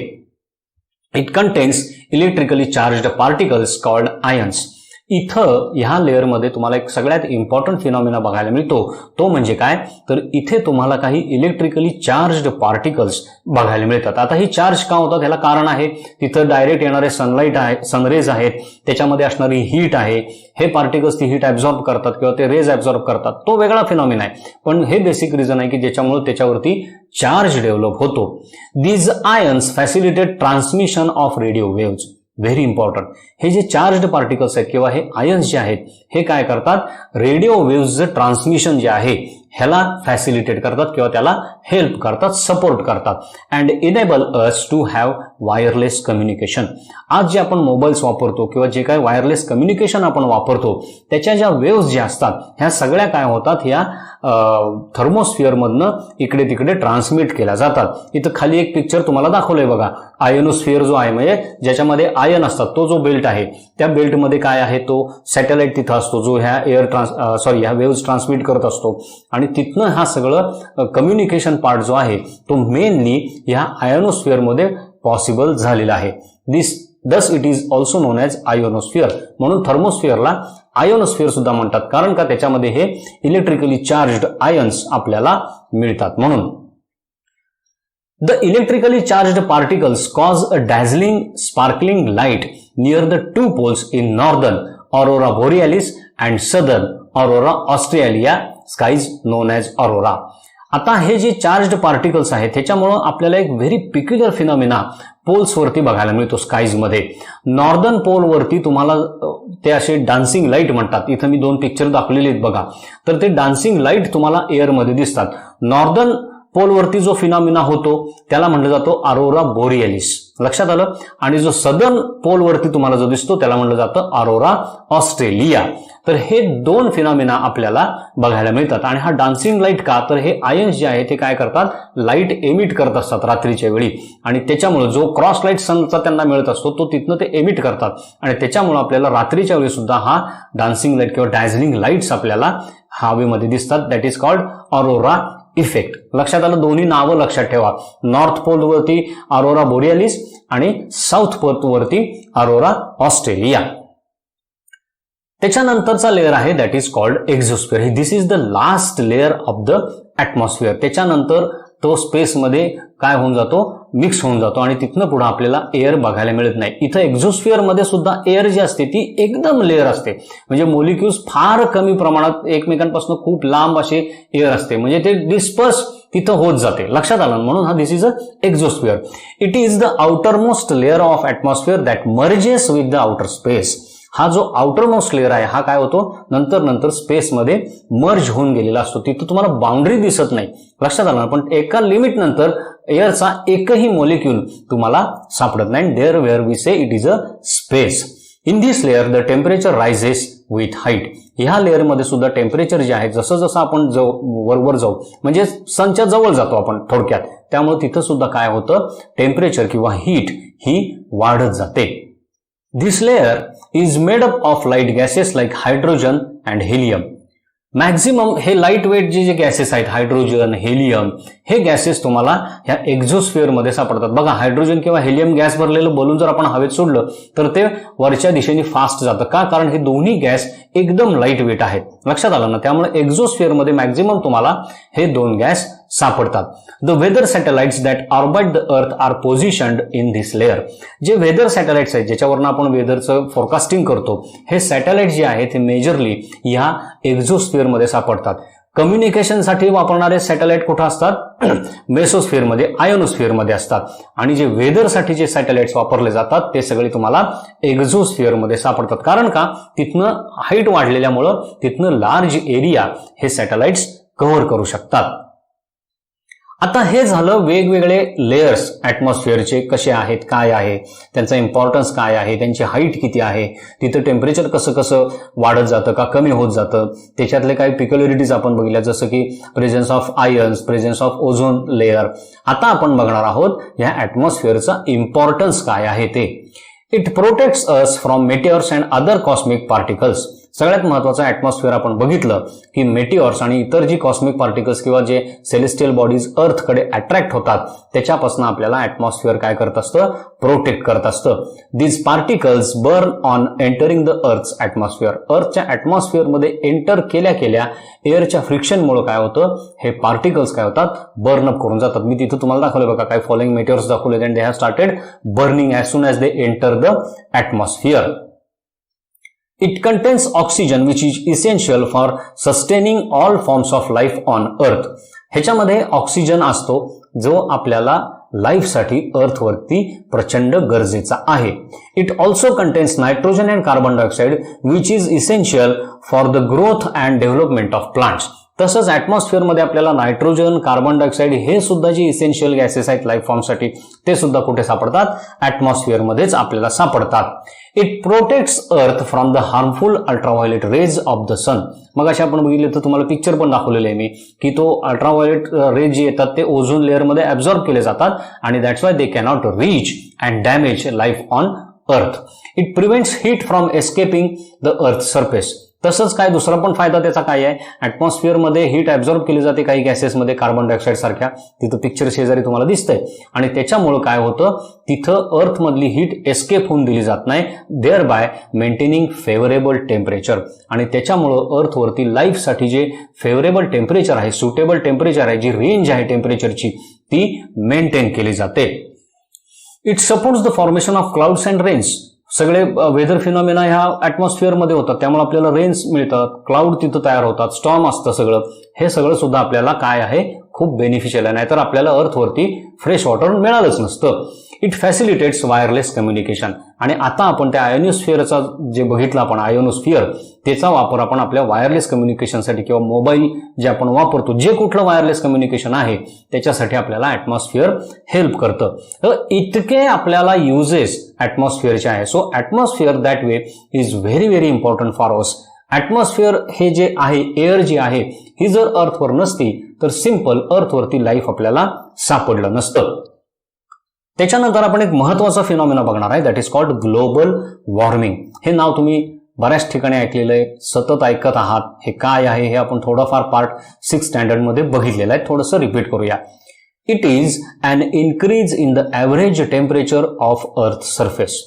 Speaker 1: It contains electrically charged particles called ions. इथं ह्या लेअरमध्ये तुम्हाला एक सगळ्यात इम्पॉर्टंट फिनॉमिना बघायला मिळतो, तो म्हणजे काय, तर इथे तुम्हाला काही इलेक्ट्रिकली चार्ज्ड पार्टिकल्स बघायला मिळतात. आता ही चार्ज का होतात ह्याला कारण आहे, तिथं डायरेक्ट येणारे सनलाईट आहे, सनरेज आहेत, त्याच्यामध्ये असणारी हीट आहे, हे पार्टिकल्स ती हीट ॲब्झॉर्ब करतात किंवा ते रेज ॲब्झॉर्ब करतात, तो वेगळा फिनॉमिना आहे. पण हे बेसिक रिझन आहे की ज्याच्यामुळे त्याच्यावरती चार्ज डेव्हलप होतो. These ions facilitate transmission of radio waves. Very important, हे जे चार्ज्ड पार्टिकल्स आहेत किंवा हे आयन्स जे आहेत हे काय करतात, रेडिओ वेव्हजचं ट्रान्समिशन जे आहे ह्याला फॅसिलिटेट करतात किंवा त्याला हेल्प करतात, सपोर्ट करतात. And enable us to have wireless communication. आज जे आपण मोबाईल्स वापरतो किंवा जे काही वायरलेस कम्युनिकेशन आपण वापरतो त्याच्या ज्या वेव्हज ज्या असतात ह्या सगळ्या काय होतात, ह्या थर्मोस्फिअरमधनं इकडे तिकडे ट्रान्समिट केल्या जातात. इथं खाली एक पिक्चर तुम्हाला दाखवलंय बघा. आयनोस्फिअर जो आहे म्हणजे ज्याच्यामध्ये आयन असतात तो जो बेल्ट आहे त्या बेल्टमध्ये काय आहे, तो सॅटेलाइट तिथं असतो जो ह्या ह्या वेव्हज ट्रान्समिट करत असतो. आणि तिथनं हा सगळं कम्युनिकेशन पार्ट जो आहे तो मेनली ह्या आयनोस्फिअरमध्ये पॉसिबल झालेला आहे. Thus it is also known as ionosphere. म्हणून थर्मोस्फिअरला आयोनोस्फिअर सुद्धा म्हणतात, कारण का त्याच्यामध्ये हे इलेक्ट्रिकली चार्ज्ड आयन्स आपल्याला मिळतात म्हणून. The electrically charged particles cause a dazzling sparkling light near the two poles in northern aurora borealis and southern aurora Australia skies known as aurora. आता हे जे चार्ज्ड पार्टिकल्स आहेत त्याच्यामुळं आपल्याला एक व्हेरी पिक्युलर फिनॉमिना पोल्सवरती बघायला मिळतो स्काईजमध्ये. नॉर्दर्न पोलवरती तुम्हाला ते असे डान्सिंग लाईट म्हणतात. इथं मी 2 पिक्चर दाखवलेले आहेत बघा. तर ते डान्सिंग लाईट तुम्हाला एअरमध्ये दिसतात. नॉर्दर्न पोलवरती जो फिनॉमिना होतो त्याला म्हटलं जातो अरोरा बोरियालिस. लक्षात आलं. आणि जो सदर्न पोलवरती तुम्हाला जो दिसतो त्याला म्हटलं जातं अरोरा ऑस्ट्रेलिया. तर हे 2 फिनॉमिना आपल्याला बघायला मिळतात. आणि हा डान्सिंग लाईट का, तर हे आयन्स जे आहे ते काय करतात, लाईट एमिट करत असतात रात्रीच्या वेळी आणि त्याच्यामुळे जो क्रॉस लाईट सनचा त्यांना मिळत असतो तो तिथनं ते एमिट करतात आणि त्याच्यामुळे आपल्याला रात्रीच्या वेळी सुद्धा हा डान्सिंग लाईट किंवा डॅझलिंग लाईट्स आपल्याला हवेमध्ये दिसतात. That is called aurora effect. लक्षात आलं. दोन्ही नावं लक्षात ठेवा. नॉर्थ पोलवरती अरोरा बोरियालिस आणि साऊथ पोलवरती अरोरा ऑस्ट्रेलिया. त्याच्यानंतरचा लेअर आहे that is called exosphere. This is the last layer of the atmosphere. त्याच्यानंतर तो स्पेसमध्ये काय होऊन जातो, मिक्स होऊन जातो आणि तिथनं पुढे आपल्याला एअर बघायला मिळत नाही. इथं एक्झोस्फिअरमध्ये सुद्धा एअर जी असते ती एकदम लेअर असते, म्हणजे मोलिक्युल्स फार कमी प्रमाणात एकमेकांपासून खूप लांब असे एअर असते, म्हणजे ते डिस्पर्स तिथं होत जाते. लक्षात आलं. म्हणून हा this is a exosphere. It is the outermost layer of atmosphere that merges with the outer space. हा जो आउटरमोस्ट लेअर आहे हा काय होतो, नंतर स्पेसमध्ये मर्ज होऊन गेलेला असतो. तिथं तुम्हाला बाउंड्री दिसत नाही. लक्षात आलं. पण एका लिमिट नंतर एअरचा एकही मॉलिक्यूल तुम्हाला सापडत नाही. There where we say it is a space. In this layer the temperature rises with height. ह्या लेअरमध्ये सुद्धा टेम्परेचर जे आहे जसं जसं आपण वर जाऊ म्हणजे सनच्या जवळ जातो आपण थोडक्यात, त्यामुळे तिथं सुद्धा काय होतं, टेम्परेचर किंवा हीट ही वाढत जाते. This layer is made up of light gases like hydrogen and helium. Maximum हे लाईट वेट जे गॅसेस आहेत, हायड्रोजन, हेलियम, हे गॅसेस तुम्हाला ह्या एक्झोस्फिअरमध्ये सापडतात. बघा, हायड्रोजन किंवा हेलियम गॅस भरलेलं बलून जर आपण हवेत सोडलं तर ते वरच्या दिशेने फास्ट जातं. का? कारण हे दोन्ही गॅस एकदम लाईट वेट आहेत. लक्षात आलं ना. त्यामुळे एक्झोस्फिअरमध्ये मॅक्झिमम तुम्हाला हे 2 गॅस सापडतात. The weather satellites that orbit the earth are positioned in this layer. जे वेदर सॅटेलाइट्स आहेत ज्याच्यावरनं आपण वेदरचं फोरकास्टिंग करतो, हे सॅटेलाइट जे आहेत ते मेजरली ह्या एक्झोस्फिअरमध्ये सापडतात. कम्युनिकेशनसाठी वापरणारे सॅटेलाइट कुठं असतात, मेसोस्फिअरमध्ये, आयोनोस्फिअरमध्ये असतात. आणि जे वेदरसाठी जे सॅटेलाइट्स वापरले जातात ते सगळे तुम्हाला एक्झोस्फिअरमध्ये सापडतात. कारण का, तिथनं हाईट वाढलेल्यामुळं तिथनं लार्ज एरिया हे सॅटेलाइट्स कव्हर करू शकतात. आता हे झालं वेगवेगळे लेयर्स ॲटमॉस्फिअरचे कसे आहेत, काय आहे, त्यांचा इम्पॉर्टन्स काय आहे, त्यांची हाईट किती आहे, तिथं टेम्परेचर कसं कसं वाढत जातं का कमी होत जातं, त्याच्यातले काही पिक्युलरिटीज आपण बघितल्या, जसं की presence of ions, presence of ozone layer. आता आपण बघणार आहोत ह्या ॲटमॉस्फिअरचा इम्पॉर्टन्स काय आहे ते. It protects us from meteors and other cosmic particles सगळ्यात महत्वाचं ऍटमॉस्फिअर आपण बघितलं की मेटिऑर्स आणि इतर जी कॉस्मिक पार्टिकल्स किंवा जे सेलेस्टियल बॉडीज अर्थकडे अट्रॅक्ट होतात त्याच्यापासून आपल्याला ऍटमॉस्फिअर काय करत असतं, प्रोटेक्ट करत असतं. These particles burn on entering the earth's atmosphere. अर्थच्या ऍटमॉस्फिअरमध्ये एंटर केल्या केल्या एअरच्या फ्रिक्शनमुळे काय होतं, हे पार्टिकल्स काय होतात, बर्न अप करून जातात. मी तिथं तुम्हाला दाखवलं बघा, काय फॉलोइंग मेटिऑर्स दाखवले and they have started burning as soon as they enter the atmosphere. It contains oxygen which is essential for sustaining all forms of life on earth. ह्याच्यामध्ये ऑक्सिजन असतो जो आपल्याला लाईफसाठी अर्थवरती प्रचंड गरजेचा आहे. It also contains nitrogen and carbon dioxide which is essential for the growth and development of plants. तसंच ऍटमॉस्फिअरमध्ये आपल्याला नायट्रोजन, कार्बन डायऑक्साइड हे सुद्धा जे इसेन्शियल गॅसेस आहेत लाईफ फॉर्मसाठी ते सुद्धा कुठे सापडतात, ऍटमॉस्फिअरमध्येच आपल्याला सापडतात. It protects earth from the harmful ultraviolet rays of the sun. मग अशा आपण बघितले तर तुम्हाला पिक्चर पण दाखवलेलं आहे मी की तो अल्ट्राव्हायोलेट रेज जे येतात ते ओझोन लेअरमध्ये ऍब्झॉर्ब केले जातात आणि that's why they cannot reach and damage life on earth. It prevents heat from escaping the earth surface. तसंच काय दुसरा पण फायदा त्याचा काय आहे, ऍटमॉस्फिअरमध्ये हीट ॲब्झॉर्ब केली जाते काही गॅसेसमध्ये, कार्बन डायऑक्साईड सारख्या, तिथं पिक्चर शेजारी तुम्हाला दिसतंय, आणि त्याच्यामुळं काय होतं, तिथं अर्थमधली हीट एस्केप होऊन दिली जात नाही, thereby maintaining favourable temperature. आणि त्याच्यामुळं अर्थवरती लाईफसाठी जे फेवरेबल टेम्परेचर आहे, सुटेबल टेम्परेचर आहे, जी रेंज आहे टेम्परेचरची ती मेंटेन केली जाते. It supports the formation of clouds and rains. सगळे वेदर फिनॉमिना ह्या ऍटमॉस्फिअरमध्ये होतात, त्यामुळे आपल्याला रेन्स मिळतात, क्लाउड तिथं तयार होतात, स्टॉर्म असतं सगळं. हे सगळं सुद्धा आपल्याला काय आहे, खूप बेनिफिशियल आहे, नाहीतर आपल्याला अर्थवरती फ्रेश वॉटर मिळालंच नसतं. It facilitates wireless communication. आणि आता आपण त्या आयोनोस्फिअरचा जे बघितलं आपण आयोनोस्फिअर, त्याचा वापर आपण आपल्या वायरलेस कम्युनिकेशनसाठी किंवा मोबाईल जे आपण वापरतो, जे कुठलं वायरलेस कम्युनिकेशन आहे त्याच्यासाठी आपल्याला ऍटमॉस्फिअर हेल्प करतं. तर इतके आपल्याला युजेस ऍटमॉस्फिअरचे आहे. So atmosphere that way is very very important for us. Atmosphere हे जे आहे, एअर जी आहे, ही जर अर्थवर नसती तर सिंपल अर्थवरती लाईफ आपल्याला सापडलं नसतं. त्याच्यानंतर आपण एक महत्वाचा फिनॉमिना बघणार आहे, that is called global warming. हे नाव तुम्ही बऱ्याच ठिकाणी ऐकलेलं आहे, सतत ऐकत आहात. हे काय आहे हे आपण थोडंफार पार्ट 6 स्टँडर्डमध्ये बघितलेलं आहे, थोडंसं रिपीट करूया. It is an increase in the average temperature of earth surface.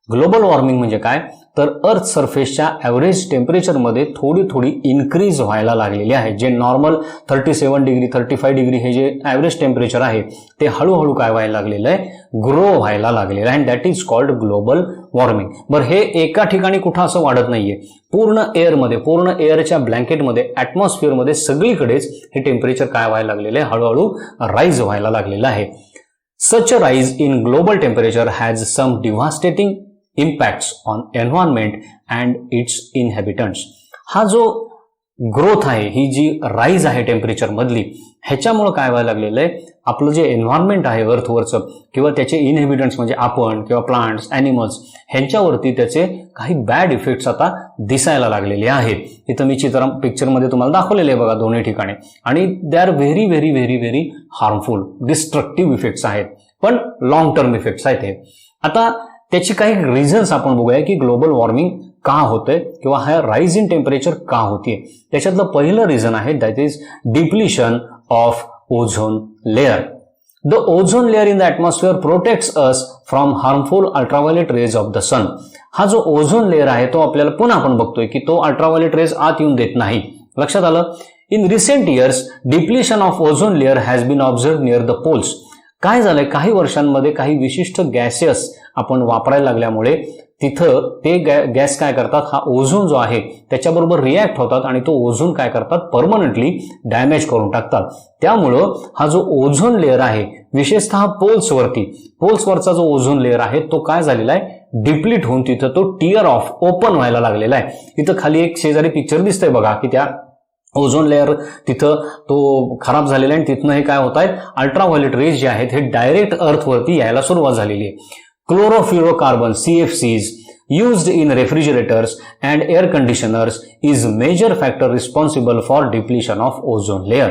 Speaker 1: Global warming म्हणजे काय, तर अर्थ सरफेसच्या ॲव्हरेज टेम्परेचरमध्ये थोडी थोडी इन्क्रीज व्हायला लागलेली आहे. जे नॉर्मल 37 डिग्री 35 डिग्री हे जे ॲव्हरेज टेम्परेचर आहे ते हळूहळू काय व्हायला लागलेलं आहे, ग्रो व्हायला लागलेलं आहे, and that is called global warming. बरं, हे एका ठिकाणी कुठं असं वाढत नाहीये, पूर्ण एअरमध्ये, पूर्ण एअरच्या ब्लँकेटमध्ये, ॲटमॉस्फिअरमध्ये सगळीकडेच हे टेम्परेचर काय व्हायला लागलेलं आहे, हळूहळू राईज व्हायला लागलेलं आहे. Such a rise in global temperature has some devastating impacts on environment and its inhabitants. हा जो ग्रोथ आहे, ही जी राईज आहे टेम्परेचर मधली, ह्याच्यामुळे काय व्हायला लागलेलं आहे, आपलं जे एन्व्हायरमेंट आहे अर्थवरचं किंवा त्याचे इनहेबिटंट्स म्हणजे आपण किंवा प्लांट्स, ॲनिमल्स, ह्यांच्यावरती त्याचे काही बॅड इफेक्ट्स आता दिसायला लागलेले आहेत. इथं मी पिक्चरमध्ये तुम्हाला दाखवलेले आहे बघा दोन्ही ठिकाणी, आणि they are very very very very harmful, destructive effects आहेत, पण लॉंग टर्म इफेक्ट्स आहेत हे. आता त्याची काही रिझन्स आपण बघूया की ग्लोबल वॉर्मिंग का होतंय किंवा हा राईज इन टेम्परेचर का होतीये. त्याच्यातलं पहिलं रिझन आहे that is depletion of ozone layer. The ozone layer in the atmosphere protects us from harmful ultraviolet rays of the sun. हा जो ओझोन लेअर आहे तो आपल्याला पुन्हा आपण बघतोय की तो अल्ट्राव्हायोलेट रेज आत येऊन देत नाही. लक्षात आलं. In recent years depletion of ozone layer has been observed near the poles. काय झालंय, काही वर्षांमध्ये काही विशिष्ट गॅसेस आपण वापरायला लागल्यामुळे तिथं ते गॅस काय करतात, हा ओझोन जो आहे त्याच्याबरोबर रिॲक्ट होतात आणि तो ओझोन काय करतात, परमनंटली डॅमेज करून टाकतात. त्यामुळं हा जो ओझोन लेअर आहे विशेषतः पोल्सवरचा जो ओझोन लेअर आहे तो काय झालेला आहे, डिप्लीट होऊन तिथं तो टिअर ऑफ ओपन व्हायला लागलेला आहे. इथं खाली एक शेजारी पिक्चर दिसतंय बघा की त्या ओझोन लेअर तिथं तो खराब झालेला आहे आणि तिथनं हे काय होत आहे, अल्ट्राव्हायोलेट रेज जे आहेत हे डायरेक्ट अर्थवरती यायला सुरुवात झालेली आहे. Chlorofluorocarbon CFCs used in refrigerators and air conditioners is major factor responsible for depletion of ozone layer.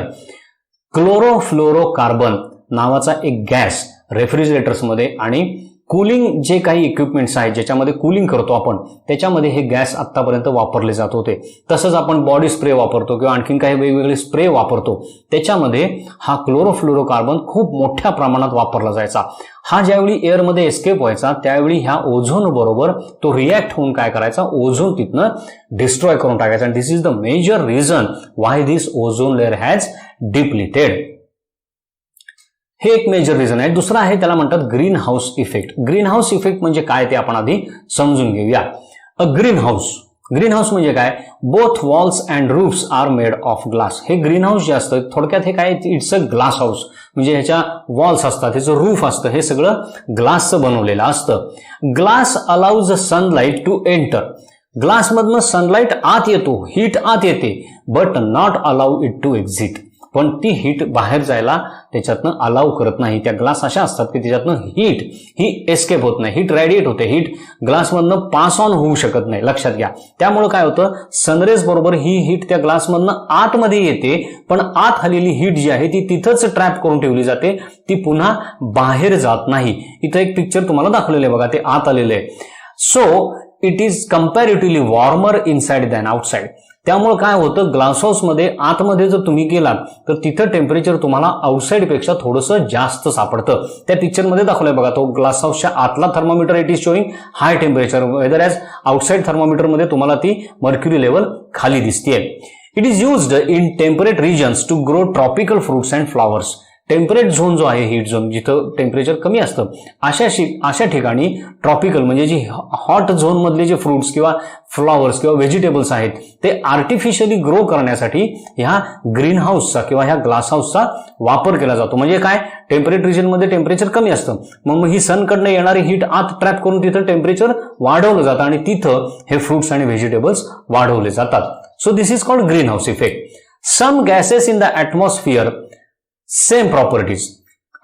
Speaker 1: Chlorofluorocarbon नावाचा एक गॅस रेफ्रिजरेटर्समध्ये आणि कूलिंग जे काही इक्विपमेंट्स आहेत ज्याच्यामध्ये कूलिंग करतो आपण, त्याच्यामध्ये हे गॅस आतापर्यंत वापरले जात होते. तसंच आपण बॉडी स्प्रे वापरतो किंवा आणखीन काही वेगवेगळे स्प्रे वापरतो, त्याच्यामध्ये हा क्लोरोफ्लोरोकार्बन खूप मोठ्या प्रमाणात वापरला जायचा. हा ज्यावेळी एअरमध्ये एस्केप व्हायचा त्यावेळी ह्या ओझोन बरोबर तो रिॲक्ट होऊन काय करायचा, ओझोन तिथनं डिस्ट्रॉय करून टाकायचा. And this is the major reason why this ozone layer has depleted. हे एक मेजर रिझन आहे. दुसरा आहे त्याला म्हणतात green house effect. Green house effect म्हणजे काय ते आपण आधी समजून घेऊया. अ ग्रीन हाऊस म्हणजे काय, both walls and roofs are made of glass. हे ग्रीन हाऊस जे असतं थोडक्यात हे काय, इट्स अ ग्लास हाऊस. म्हणजे ह्याच्या वॉल्स असतात, ह्याचं रूफ असतं, हे सगळं ग्लासचं बनवलेलं असतं. Glass allows sunlight to enter. ग्लासमधनं सनलाईट आत येतो, हीट आत येते, but not allow it to exit. पण ती हीट बाहेर जायला त्याच्यातनं अलाउ करत नाही. त्या ग्लास अशा असतात की त्याच्यातनं हीट ही एस्केप होत नाही, हीट रेडिएट होते, हीट ग्लासमधनं पास ऑन होऊ शकत नाही, लक्षात घ्या. त्यामुळे काय होतं, सनरेज बरोबर ही हीट त्या ग्लासमधनं आतमध्ये येते, पण आत आलेली हीट जी आहे ती तिथंच ट्रॅप करून ठेवली जाते, ती पुन्हा बाहेर जात नाही. इथं एक पिक्चर तुम्हाला दाखवलेलं आहे बघा, ते आत आलेलं आहे. So it is comparatively warmer inside than outside. त्यामुळे काय होतं, ग्लास हाऊसमध्ये आतमध्ये जर तुम्ही गेलात तर तिथं टेम्परेचर तुम्हाला आउटसाइड पेक्षा थोडंसं जास्त सापडतं. त्या पिक्चरमध्ये दाखवलंय बघा, तो ग्लास हाऊसच्या आतला thermometer it is showing high temperature, whether as outside थर्मोमीटरमध्ये तुम्हाला ती मर्क्युरी लेवल खाली दिसते. It is used in temperate regions to grow tropical fruits and flowers. Temperate zone जो आहे, हीट झोन, जिथं टेम्परेचर कमी असतं, अशा ठिकाणी ट्रॉपिकल म्हणजे जी हॉट झोन मधले जे फ्रुट्स किंवा फ्लॉवर्स किंवा व्हेजिटेबल्स आहेत ते आर्टिफिशियली ग्रो करण्यासाठी ह्या ग्रीन हाऊसचा किंवा ह्या ग्लास हाऊसचा वापर केला जातो. म्हणजे काय, टेम्परेट रिजनमध्ये टेम्परेचर कमी असतं, मग ही सनकडनं येणारी हीट आत ट्रॅप करून तिथं टेम्परेचर वाढवलं जातं आणि तिथं हे फ्रुट्स आणि व्हेजिटेबल्स वाढवले जातात. So this is called green house effect. Some gases in the atmosphere same properties.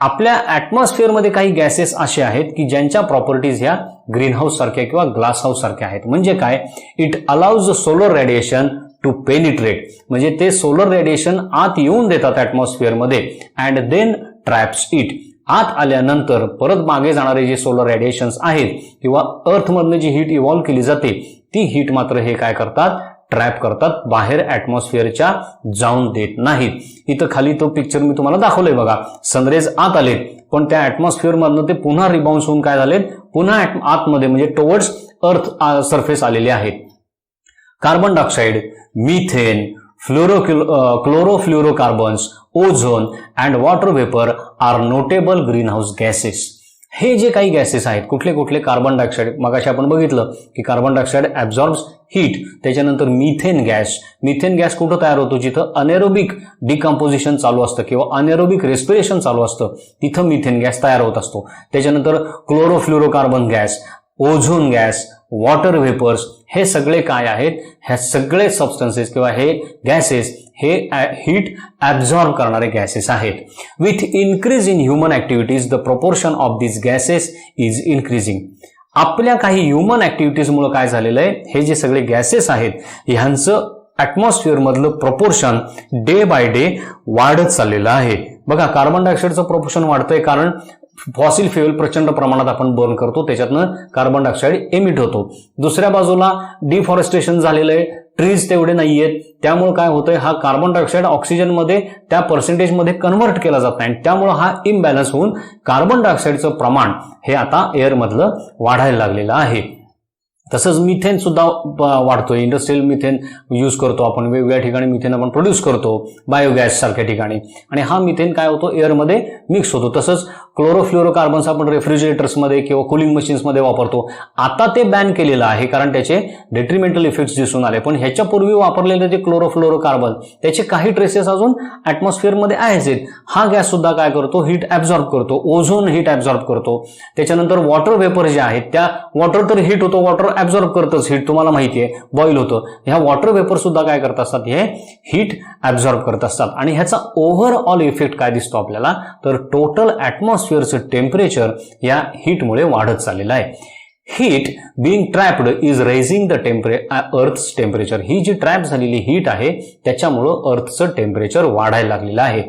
Speaker 1: आपल्या ॲटमॉस्फिअरमध्ये काही गॅसेस असे आहेत की ज्यांच्या प्रॉपर्टीज ह्या ग्रीन हाऊस सारख्या किंवा ग्लास हाऊस सारख्या आहेत. म्हणजे काय, it allows solar radiation to penetrate. म्हणजे ते सोलर रेडिएशन आत येऊन देतात ॲटमॉस्फिअरमध्ये अँड देन ट्रॅप्स इट. आत आल्यानंतर परत मागे जाणारे जे सोलर रेडिएशन्स आहेत किंवा अर्थमधनं जी हीट इव्हॉल्व्ह केली जाते ती हीट मात्र हे काय करतात, ट्रॅप करतात, बाहेर ॲटमॉस्फिअरच्या जाऊन देत नाहीत. इथं खाली तो पिक्चर मी तुम्हाला दाखवलंय बघा, सनरेज आत आलेत पण त्या ॲटमॉस्फिअरमधनं ते पुन्हा रिबाउन्स होऊन काय झालेत, पुन्हा आतमध्ये म्हणजे टुवर्ड्स अर्थ सरफेस आलेले आहेत. Carbon dioxide, methane, chlorofluorocarbons, ozone and water vapour are notable green house gases. हे जे काही गॅसेस आहेत, कुठले कुठले, कार्बन डायऑक्साईड, मगाशी आपण बघितलं की कार्बन डायऑक्साईड ॲब्झॉर्ब्स हीट. त्याच्यानंतर मिथेन गॅस कुठं तयार होतो, जिथं अनेरोबिक डिकम्पोजिशन चालू असतं किंवा अनेरोबिक रेस्पिरेशन चालू असतं तिथं मिथेन गॅस तयार होत असतो. त्याच्यानंतर chlorofluorocarbon gas, ozone gas, water vapours, हे सगळे काय आहेत, ह्या सगळे सबस्टन्सेस किंवा हे गॅसेस हे हीट ॲब्झॉर्ब करणारे गॅसेस आहेत. With increase in human activities the proportion of this gases is increasing. आपल्या काही ह्युमन ॲक्टिव्हिटीजमुळे काय झालेलं आहे, हे जे सगळे गॅसेस आहेत ह्यांचं ॲटमॉस्फिअर मधलं प्रोपोर्शन डे बाय डे वाढत चाललेलं आहे. बघा, कार्बन डायऑक्साईडचं प्रोपोर्शन वाढतंय कारण फॉसिल फ्युएल प्रचंड प्रमाणात आपण बर्न करतो, त्याच्यातनं कार्बन डायऑक्साईड एमिट होतो. दुसऱ्या बाजूला डिफॉरेस्टेशन झालेलं आहे, ट्रीज तेवढे नाहीयेत, त्यामुळे काय होतंय, हा कार्बन डायऑक्साईड ऑक्सिजनमध्ये त्या पर्सेंटेजमध्ये कन्व्हर्ट केला जात नाही. त्यामुळे हा इम्बॅलन्स होऊन कार्बन डायऑक्साईडचं प्रमाण हे आता एअरमधलं वाढायला लागलेलं आहे. तसंच मिथेन सुद्धा वाढतोय. इंडस्ट्रियल मिथेन यूज करतो आपण, वेगवेगळ्या ठिकाणी मिथेन आपण प्रोड्यूस करतो बायोगॅस सारख्या ठिकाणी, आणि हा मिथेन काय होतो, एअरमध्ये मिक्स होतो. तसंच क्लोरोफ्लोरोकार्बन्स आपण रेफ्रिजरेटर्समध्ये किंवा कूलिंग मशीन्समध्ये वापरतो. आता ते बॅन केलेलं आहे कारण त्याचे डेट्रिमेंटल इफेक्ट्स दिसून आले, पण ह्याच्यापूर्वी वापरलेले जे क्लोरोफ्लोरोकार्बन त्याचे काही ट्रेसेस अजून ॲटमॉस्फिअरमध्ये आहेच. हा गॅस सुद्धा काय करतो, हीट ॲब्झॉर्ब करतो. ओझोन हीट ॲब्झॉर्ब करतो. त्याच्यानंतर वॉटर वेपर जे आहेत, त्या वॉटर तर हीट होतो, वॉटर ॲब्झॉर्ब करतच हीट, तुम्हाला माहिती आहे, बॉईल होतं. ह्या वॉटर वेपर सुद्धा काय करत असतात, हे हीट ॲब्झॉर्ब करत असतात. आणि ह्याचा ओव्हरऑल इफेक्ट काय दिसतो आपल्याला, तर टोटल ॲटमॉस्फिअरचं टेम्परेचर या हीटमुळे वाढत चाललेलं आहे. Heat being trapped is raising the earth's temperature. ही जी ट्रॅप झालेली हीट आहे त्याच्यामुळं अर्थचं टेम्परेचर वाढायला लागलेलं आहे.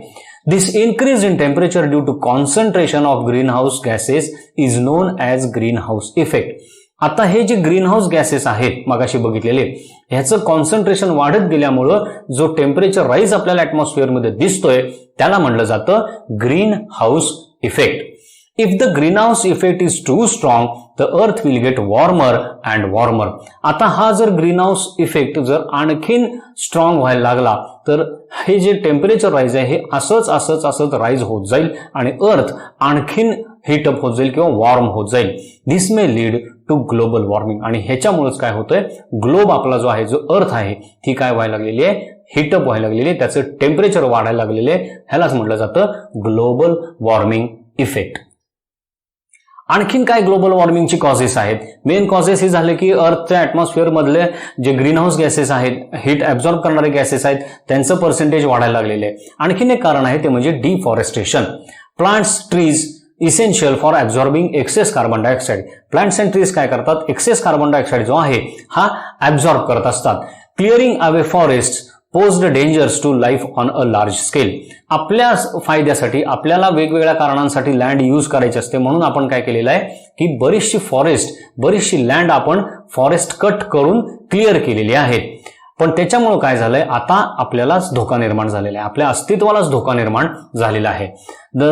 Speaker 1: This increase in temperature due to concentration of greenhouse gases is known as greenhouse effect. आता हे जे ग्रीनहाऊस गॅसेस आहेत मगाशी बघितलेले, ह्याचं कॉन्सन्ट्रेशन वाढत गेल्यामुळं जो टेम्परेचर राईज आपल्याला ऍटमॉस्फिअरमध्ये दिसतोय त्याला म्हटलं जातं green house effect. If the greenhouse effect is too strong, the earth will get warmer and warmer. आता हा जर ग्रीनहाऊस इफेक्ट जर आणखीन स्ट्रॉंग व्हायला लागला तर हे जे टेम्परेचर राईज आहे हे असंच राईज होत जाईल आणि अर्थ आणखीन हीटअप होत जाईल किंवा वॉर्म होत जाईल. This may lead to global warming. आणि ह्याच्यामुळेच काय होतंय, ग्लोब आपला जो आहे, जो अर्थ आहे, ती काय व्हायला लागलेली आहे, हीटअप व्हायला लागलेली आहे, त्याचं टेम्परेचर वाढायला लागलेले आहे. ह्यालाच म्हटलं जातं ग्लोबल वॉर्मिंग इफेक्ट. आणखीन काय ग्लोबल वॉर्मिंगची कॉजेस आहेत? मेन कॉजेस हे झाले की अर्थच्या ऍटमॉस्फिअर मधले जे ग्रीनहाऊस गॅसेस आहेत, हीट ऍब्झॉर्ब करणारे गॅसेस आहेत, त्यांचं पर्सेंटेज वाढायला लागलेले आहे. आणखीन एक कारण आहे ते म्हणजे deforestation. Plants, trees essential for absorbing excess carbon dioxide. Plants and trees काय करतात, एक्सेस कार्बन डायऑक्साईड जो आहे हा ऍब्झॉर्ब करत असतात. Clearing away forest posed dangers to life on a large scale. आपल्या फायद्यासाठी आपल्याला वेगवेगळ्या कारणांसाठी लँड यूज करायची असते, म्हणून आपण काय केलेलं आहे की बरीचशी लँड आपण फॉरेस्ट कट करून क्लिअर केलेली आहे. पण त्याच्यामुळे काय झालंय, आता आपल्यालाच धोका निर्माण झालेला आहे, आपल्या अस्तित्वालाच धोका निर्माण झालेला आहे. The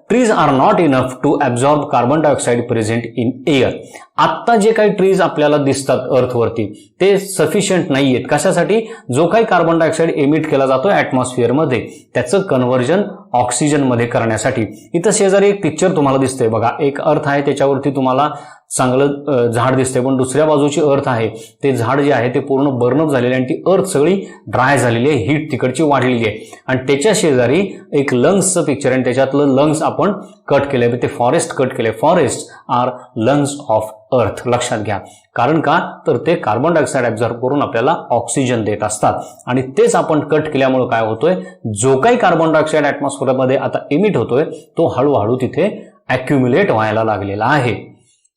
Speaker 1: trees are not enough to absorb carbon dioxide present in air. आत्ता जे काही ट्रीज आपल्याला दिसतात अर्थवरती ते सफिशियंट नाहीयेत. कशासाठी? जो काही कार्बन डायऑक्साईड एमिट केला जातो ऍटमॉस्फिअरमध्ये त्याचं कन्व्हर्जन ऑक्सिजन मध्ये करण्यासाठी. इथं शेजारी एक पिक्चर तुम्हाला दिसतंय बघा, एक अर्थ आहे त्याच्यावरती तुम्हाला चांगलं झाड दिसते, पण दुसऱ्या बाजूची अर्थ आहे ते झाड जे आहे ते पूर्ण बर्नअप झालेले आणि ती अर्थ सगळी ड्राय झालेली आहे, हीट तिकडची वाढलेली आहे. आणि त्याच्या शेजारी एक लंग्सचं पिक्चर आणि त्याच्यातलं लंग्स आपण कट केलंय, ते फॉरेस्ट कट केलंय. Forest are lungs of earth. लक्षात घ्या. कारण का, तर ते कार्बन डायऑक्साईड ऍब्झॉर्ब करून आपल्याला ऑक्सिजन देत असतात आणि तेच आपण कट केल्यामुळे काय होतोय, जो काही कार्बन डायऑक्साईड ऍटमॉस्फिअरमध्ये आता इमिट होतोय तो हळूहळू तिथे अॅक्युम्युलेट व्हायला लागलेला आहे.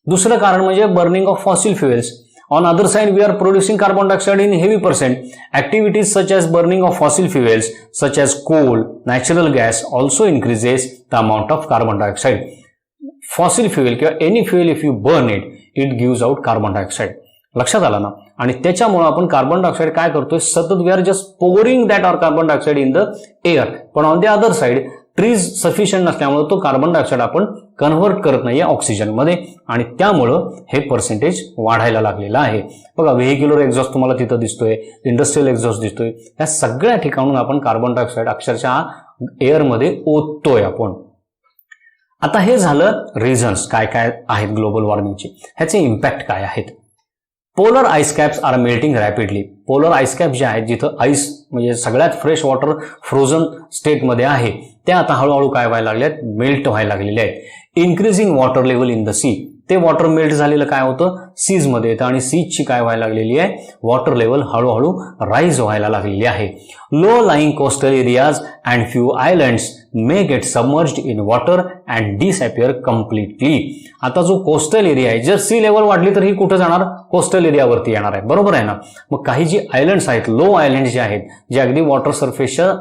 Speaker 1: दुसरं कारण म्हणजे burning of fossil fuels. On other side, we are producing carbon dioxide in heavy percent. Activities such as burning of fossil fuels, such as coal, natural gas, also increases the amount of carbon dioxide. Fossil fuel किंवा any fuel if you burn it, it gives out carbon dioxide. लक्षात आलं ना? आणि त्याच्यामुळे आपण carbon dioxide काय करतोय, सतत we are just pouring that or carbon dioxide in the air. पण on the other side trees sufficient नसल्यामुळे तो कार्बन डायऑक्साईड आपण कन्व्हर्ट करत नाहीये ऑक्सिजनमध्ये आणि त्यामुळं हे पर्सेंटेज वाढायला लागलेलं आहे. बघा, व्हेहिक्युलर एक्झॉस्ट तुम्हाला तिथं दिसतोय, इंडस्ट्रियल एक्झॉस्ट दिसतोय. या सगळ्या ठिकाणून आपण कार्बन डायऑक्साईड अक्षरशः एअरमध्ये ओततोय आपण. आता हे झालं रिझन्स काय काय आहेत ग्लोबल वॉर्मिंगचे, ह्याचे इम्पॅक्ट काय आहेत. Polar ice caps are melting rapidly. Polar ice cap जे आहेत, जिथं आईस म्हणजे सगळ्यात फ्रेश वॉटर फ्रोझन स्टेटमध्ये आहे, त्या आता हळूहळू काय व्हायला लागल्यात, मेल्ट व्हायला लागलेले आहेत. Increasing water level in the sea. ते वॉटर मेल्ट झालेलं काय होतं, सीज मध्ये येतं आणि सीजची काय व्हायला लागलेली आहे, वॉटर लेवल हळूहळू राईज व्हायला लागलेली आहे. Low lying coastal areas and few islands may get submerged in water and disappear completely. आता जो कोस्टल एरिया आहे, जर सी लेवल वाढली तर ही कुठं जाणार, कोस्टल एरियावरती येणार आहे, बरोबर आहे ना. मग काही जी आयलँड्स आहेत, लो आयलँड जे आहेत, जे अगदी वॉटर सरफेसच्या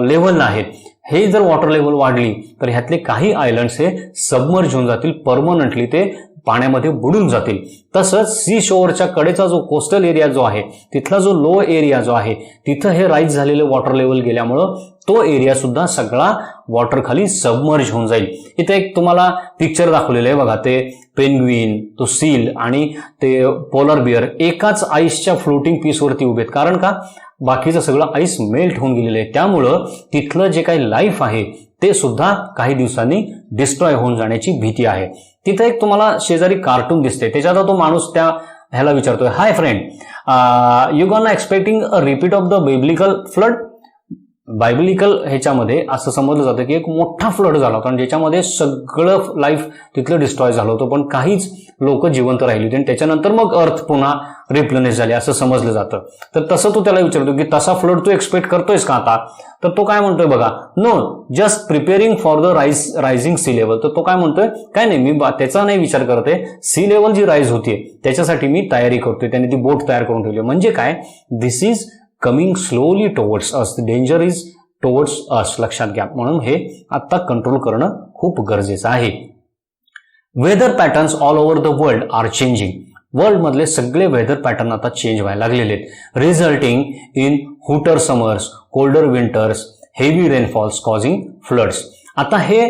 Speaker 1: लेव्हलला आहेत, हे जर वॉटर लेवल वाढली तर ह्यातले काही आयलँड्स हे सबमर्ज होऊन जातील, परमनंटली ते पाण्यामध्ये बुडून जातील. तसंच सी शोअरच्या कडेचा जो कोस्टल एरिया जो आहे, तिथला जो लो एरिया जो आहे, तिथं हे राईज झालेले वॉटर लेवल गेल्यामुळं तो एरिया सुद्धा सगळा वॉटर खाली सबमर्ज होऊन जाईल. इथे एक तुम्हाला पिक्चर दाखवलेलं आहे बघा, ते पेंग्विन, तो सील आणि ते पोलर बिअर एकाच आईसच्या फ्लोटिंग पीसवरती उभेत. कारण का, बाकीचं सगळं आईस मेल्ट होऊन गेलेलं आहे, त्यामुळं तिथलं जे काही लाईफ आहे ते सुद्धा काही दिवसांनी डिस्ट्रॉय होऊन जाण्याची भीती आहे. तिथे एक तुम्हाला शेजारी कार्टून दिसते, त्याच्यात तो माणूस त्या ह्याला विचारतोय, hi friend, you gonna expecting a repeat of the biblical flood. Biblical ह्याच्यामध्ये असं समजलं जातं की एक मोठा फ्लड झाला होता आणि ज्याच्यामध्ये सगळं लाईफ तिथलं डिस्ट्रॉय झालं होतं, पण काहीच लोक जिवंत राहिली होती आणि त्याच्यानंतर मग अर्थ पुन्हा रिप्लेनिश झाली असं समजलं जातं. तर तसं तो त्याला विचारतो की तसा फ्लड तू एक्सपेक्ट करतोयस का आता. तर तो काय म्हणतोय बघा, no, just preparing for the rising sea level. तर तो काय म्हणतोय, काय नाही, मी त्याचा नाही विचार करते, सी लेवल जी राईज होतीये त्याच्यासाठी मी तयारी करतोय. त्याने ती बोट तयार करून ठेवली. म्हणजे काय, this is coming slowly towards us, the danger is towards us, लक्षात घ्या. म्हणून हे आता कंट्रोल करणं खूप गरजेचं आहे. Weather patterns all over the world are changing. World मधले सगळे वेदर पॅटर्न आता चेंज व्हायला लागलेले आहेत. Resulting in hotter summers, colder winters, heavy rainfalls causing floods. आता हे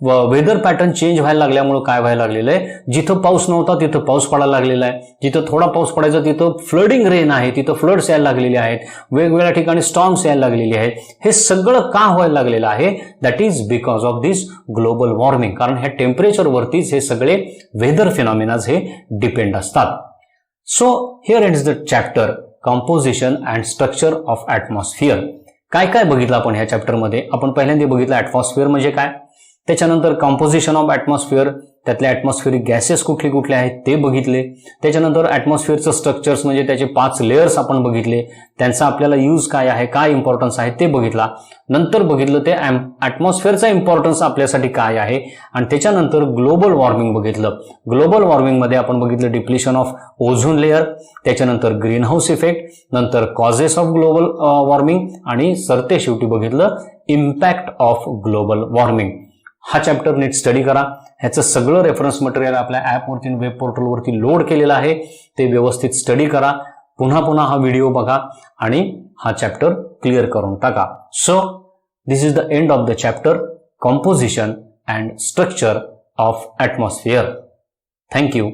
Speaker 1: वेदर पॅटर्न चेंज व्हायला लागल्यामुळे काय व्हायला लागलेलं आहे, जिथं पाऊस नव्हता तिथं पाऊस पडायला लागलेला आहे, जिथं थोडा पाऊस पडायचा तिथं फ्लडिंग रेन आहे, तिथं फ्लड्स यायला लागलेले आहेत, वेगवेगळ्या ठिकाणी स्टॉर्म्स यायला लागलेले आहेत. हे सगळं का व्हायला लागलेलं आहे, that is because of this global warming. कारण ह्या टेम्परेचरवरतीच हे सगळे वेदर फिनॉमिनाज हे डिपेंड असतात. So here is the chapter composition and structure of atmosphere. काय काय बघितलं आपण ह्या चॅप्टरमध्ये. आपण पहिल्यांदा बघितलं ॲटमॉस्फिअर म्हणजे काय, त्याच्यानंतर कंपोजिशन ऑफ ॲटमॉस्फिअर, त्यातले ॲटमॉस्फिअरिक गॅसेस कुठले कुठले आहेत ते बघितले. त्याच्यानंतर ॲटमॉस्फिअरचं स्ट्रक्चर्स म्हणजे त्याचे 5 लेयर्स आपण बघितले, त्यांचा आपल्याला यूज काय आहे, काय इम्पॉर्टन्स आहे ते बघितला. नंतर बघितलं ते ॲटमॉस्फिअरचा इम्पॉर्टन्स आपल्यासाठी काय आहे, आणि त्याच्यानंतर ग्लोबल वॉर्मिंग बघितलं. ग्लोबल वॉर्मिंगमध्ये आपण बघितलं डिप्लिशन ऑफ ओझोन लेअर, त्याच्यानंतर ग्रीन हाऊस इफेक्ट, नंतर कॉजेस ऑफ ग्लोबल वॉर्मिंग, आणि सरते शेवटी बघितलं इम्पॅक्ट ऑफ ग्लोबल वॉर्मिंग. हा चॅप्टर नीट स्टडी करा. ह्याचं सगळं रेफरन्स मटेरियल आपल्या ॲपवरती, वेब पोर्टलवरती लोड केलेलं आहे. ते व्यवस्थित स्टडी करा. पुन्हा पुन्हा हा व्हिडिओ बघा आणि हा चॅप्टर क्लिअर करून टाका. So this is the end of the chapter composition and structure of atmosphere. Thank you.